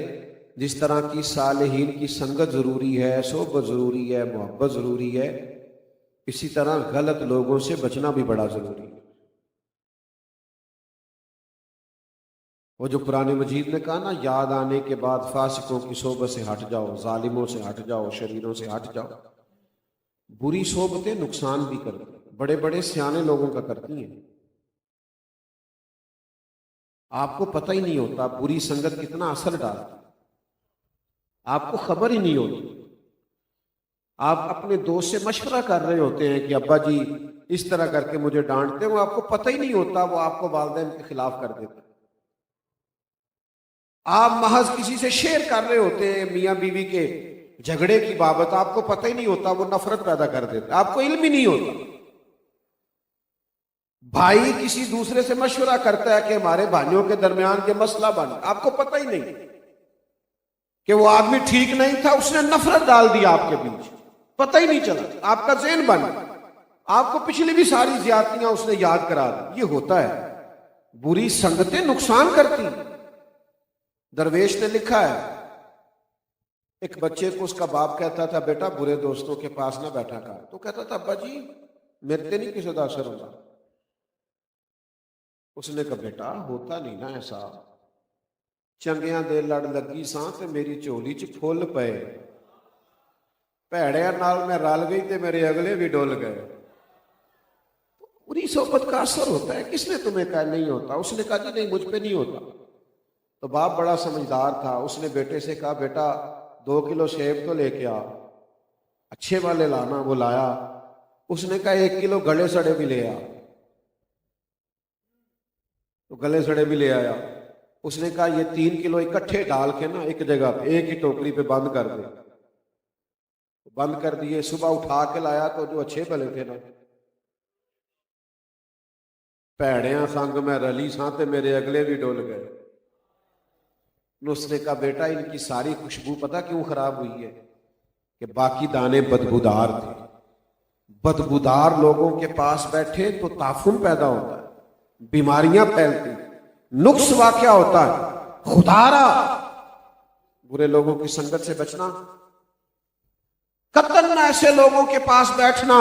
جس طرح کی صالحین کی سنگت ضروری ہے، صحبت ضروری ہے، محبت ضروری ہے، اسی طرح غلط لوگوں سے بچنا بھی بڑا ضروری ہے. وہ جو قرآن مجید نے کہا نا یاد آنے کے بعد فاسقوں کی صحبت سے ہٹ جاؤ، ظالموں سے ہٹ جاؤ، شریروں سے ہٹ جاؤ. بری صحبتیں نقصان بھی کرتی ہیں، بڑے بڑے سیانے لوگوں کا کرتی ہیں. آپ کو پتہ ہی نہیں ہوتا بری سنگت کتنا اثر ڈالتی، آپ کو خبر ہی نہیں ہوتی. آپ اپنے دوست سے مشورہ کر رہے ہوتے ہیں کہ ابا جی اس طرح کر کے مجھے ڈانٹتے ہیں، وہ آپ کو پتہ ہی نہیں ہوتا وہ آپ کو والدین کے خلاف کر دیتے. آپ محض کسی سے شیئر کر رہے ہوتے ہیں میاں بیوی کے جھگڑے کی بابت، آپ کو پتہ ہی نہیں ہوتا وہ نفرت پیدا کر دیتا، آپ کو علم ہی نہیں ہوتا. بھائی کسی دوسرے سے مشورہ کرتا ہے کہ ہمارے بھائیوں کے درمیان یہ مسئلہ بن، آپ کو پتہ ہی نہیں کہ وہ آدمی ٹھیک نہیں تھا، اس نے نفرت ڈال دی آپ کے بیچ، پتہ ہی نہیں چلا. آپ کا ذہن بن، آپ کو پچھلی بھی ساری زیادتیاں اس نے یاد کرا دی. یہ ہوتا ہے، بری سنگتیں نقصان کرتی. درویش نے لکھا ہے ایک بچے کو اس کا باپ کہتا تھا بیٹا برے دوستوں کے پاس نہ بیٹھا کر، تو کہتا تھا ابا جی میرے تے نہیں کسی دا اثر ہوتا۔ اس نے کہا بیٹا ہوتا نہیں نا ایسا، چنگیاں دے لڑ لگی ساں تے میری چولی چ پھول پے، بھڑیاں نال میں رل گئی تے میرے اگلے بھی ڈول گئے۔ پوری صحبت کا اثر ہوتا ہے۔ کس نے تمہیں کہا نہیں ہوتا؟ اس نے کہا جی نہیں مجھ پہ نہیں ہوتا۔ تو باپ بڑا سمجھدار تھا، اس نے بیٹے سے کہا بیٹا 2 کلو سیب تو لے کے آ، اچھے والے لانا۔ وہ لایا۔ اس نے کہا 1 کلو گلے سڑے بھی لے آ، تو گلے سڑے بھی لے آیا۔ اس نے کہا یہ 3 کلو اکٹھے ڈال کے نا ایک جگہ پہ ایک ہی ٹوکری پہ بند کر دے۔ بند کر دیے۔ صبح اٹھا کے لایا تو جو اچھے بھلے تھے نا، پیڑیاں سنگ میں رلی ساں تے میرے اگلے بھی ڈول گئے۔ اس نے کہا بیٹا ان کی ساری خوشبو پتہ کیوں خراب ہوئی ہے؟ کہ باقی دانے بدبودار تھے۔ بدبودار لوگوں کے پاس بیٹھے تو تعفن پیدا ہوتا ہے، بیماریاں پھیلتی، نقص واقع ہوتا ہے۔ خدارا برے لوگوں کی سنگت سے بچنا، قطعاً نہ ایسے لوگوں کے پاس بیٹھنا۔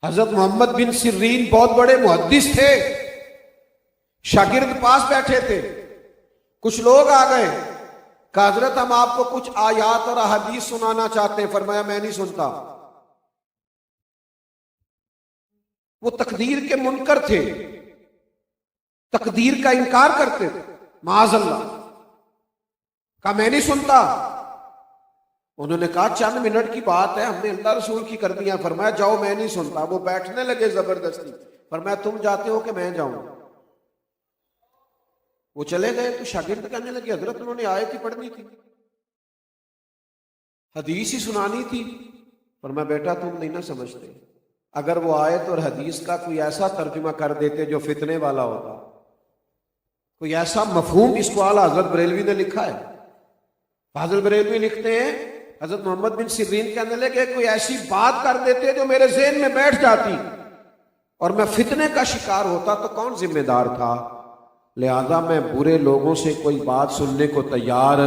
حضرت محمد بن سیرین بہت بڑے محدث تھے، شاگرد پاس بیٹھے تھے، کچھ لوگ آ گئے، کہا حضرت ہم آپ کو کچھ آیات اور احادیث سنانا چاہتے ہیں۔ فرمایا میں نہیں سنتا۔ وہ تقدیر کے منکر تھے، تقدیر کا انکار کرتے تھے، معاذ اللہ۔ کہا میں نہیں سنتا۔ انہوں نے کہا چند منٹ کی بات ہے، ہم نے اللہ رسول کی کر دیا۔ فرمایا جاؤ میں نہیں سنتا۔ وہ بیٹھنے لگے زبردستی۔ فرمایا تم جاتے ہو کہ میں جاؤں؟ وہ چلے گئے تو شاگرد کہنے لگے حضرت انہوں نے آیت ہی پڑھنی تھی، حدیث ہی سنانی تھی۔ فرمایا بیٹا تم نہیں نہ سمجھتے، اگر وہ آیت اور حدیث کا کوئی ایسا ترجمہ کر دیتے جو فتنے والا ہوتا، کوئی ایسا مفہوم، اس کو اعلیٰ حضرت بریلوی نے لکھا ہے، فاضل بریلوی لکھتے ہیں حضرت محمد بن سیرین کہنے لگے کوئی ایسی بات کر دیتے جو میرے ذہن میں بیٹھ جاتی اور میں فتنے کا شکار ہوتا تو کون ذمہ دار تھا؟ لہذا میں برے لوگوں سے کوئی بات سننے کو تیار،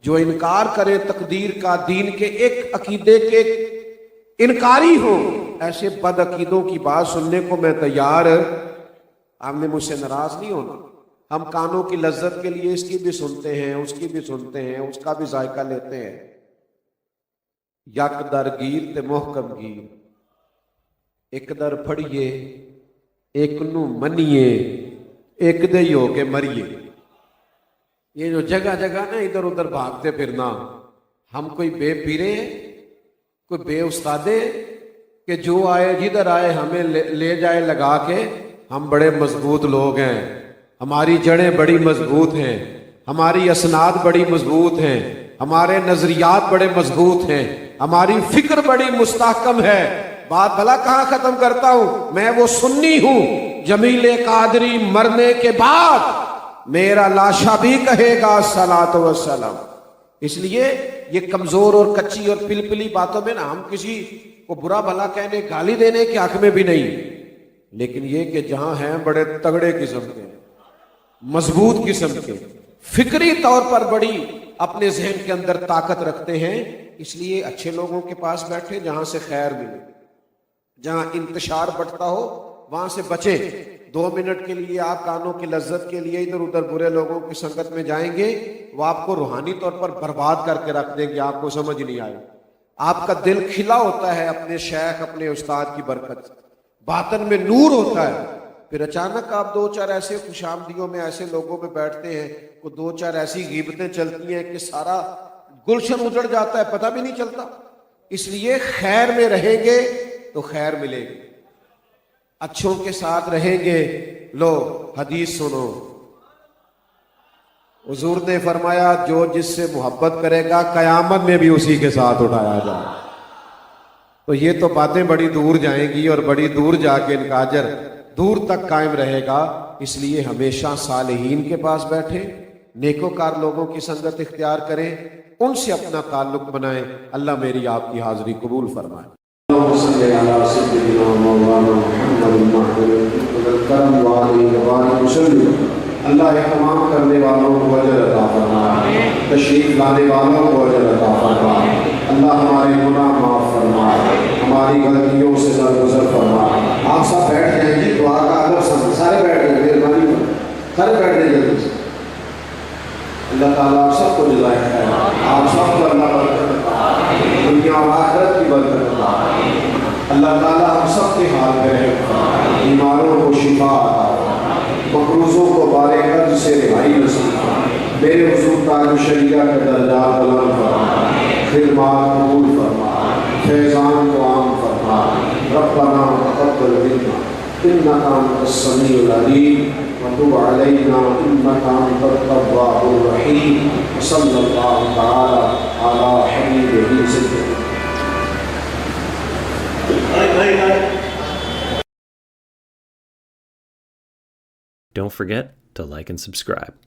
جو انکار کرے تقدیر کا، دین کے ایک عقیدے کے انکاری ہو، ایسے بد عقیدوں کی بات سننے کو میں تیار۔ آپ نے مجھ سے ناراض نہیں ہونا، ہم کانوں کی لذت کے لیے اس کی بھی سنتے ہیں، اس کی بھی سنتے ہیں، اس کا بھی ذائقہ لیتے ہیں۔ یک در گیر تے محکم گیر، ایک در پھڑیے ایک نو منیے، ایک دے ہی ہو کے مریے۔ یہ جو جگہ جگہ نا ادھر ادھر بھاگتے پھرنا، ہم کوئی بے پیرے، کوئی بے استادے کہ جو آئے جدھر آئے ہمیں لے جائے لگا کے، ہم بڑے مضبوط لوگ ہیں، ہماری جڑیں بڑی مضبوط ہیں، ہماری اسناد بڑی مضبوط ہیں، ہمارے نظریات بڑے مضبوط ہیں، ہماری فکر بڑی مستحکم ہے۔ بات بھلا کہاں ختم کرتا ہوں؟ میں وہ سنی ہوں، جمیل قادری مرنے کے بعد میرا لاشا بھی کہے گا الصلاۃ والسلام۔ اس لیے یہ کمزور اور کچی اور پلپلی باتوں میں نا ہم کسی کو برا بھلا کہنے، گالی دینے کے حق میں بھی نہیں، لیکن یہ کہ جہاں ہیں بڑے تگڑے قسم کے، مضبوط قسم کے، فکری طور پر بڑی اپنے ذہن کے اندر طاقت رکھتے ہیں، اس لیے اچھے لوگوں کے پاس بیٹھے جہاں سے خیر ملے، جہاں انتشار بٹتا ہو وہاں سے بچیں۔ 2 منٹ کے لیے آپ کانوں کی لذت کے لیے ادھر ادھر برے لوگوں کی سنگت میں جائیں گے، وہ آپ کو روحانی طور پر برباد کر کے رکھ دیں گے، آپ کو سمجھ نہیں آئے۔ آپ کا دل کھلا ہوتا ہے اپنے شیخ، اپنے استاد کی برکت، باطن میں نور ہوتا ہے، پھر اچانک آپ 2-4 ایسے خوش آمدیوں میں ایسے لوگوں میں بیٹھتے ہیں، وہ 2-4 ایسی غیبتیں چلتی ہیں کہ سارا گلشن اجڑ جاتا ہے، پتہ بھی نہیں چلتا۔ اس لیے خیر میں رہیں گے تو خیر ملے گی، اچھوں کے ساتھ رہیں گے۔ لو حدیث سنو، حضور نے فرمایا جو جس سے محبت کرے گا قیامت میں بھی اسی کے ساتھ اٹھایا جائے۔ تو یہ تو باتیں بڑی دور جائیں گی اور بڑی دور جا کے ان کا اجر دور تک قائم رہے گا۔ اس لیے ہمیشہ صالحین کے پاس بیٹھیں، نیکوکار لوگوں کی سنگت اختیار کریں، ان سے اپنا تعلق بنائیں۔ اللہ میری آپ کی حاضری قبول فرمائے۔ اللہ اہتمام کرنے والوں کو اجر عطا فرمائے۔ تشریف لانے والوں کو اجر عطا فرما اللہ ہمارے گناہ معاف فرما ہماری غلطیوں سے درگزر فرما آپ سب بیٹھ جائیں جی دعا کا اگر سمجھ سارے بیٹھ جائیں مہربانی سارے بیٹھ جائیں جلدی سے اللہ تعالیٰ آپ سب کو جزائے خیر آپ سب کو اللہ برکت عطا دنیا اور آخرت کی برکت عطا اللہ تعالیٰ ہم سب کے حال میں رحم بیماروں کو شفا عطا مقروضوں کو بار قرض سے رہائی نصیب میرے حضور تاج شریعہ کے درجات بلند فرما خدمات قبول فرما فیضان کو عام فرما ربنا تقبل منا انك انت السميع العليم وتب علينا انك انت التواب الرحيم وصلى الله تعالى على حبيبه سيدنا. Don't forget to like and subscribe.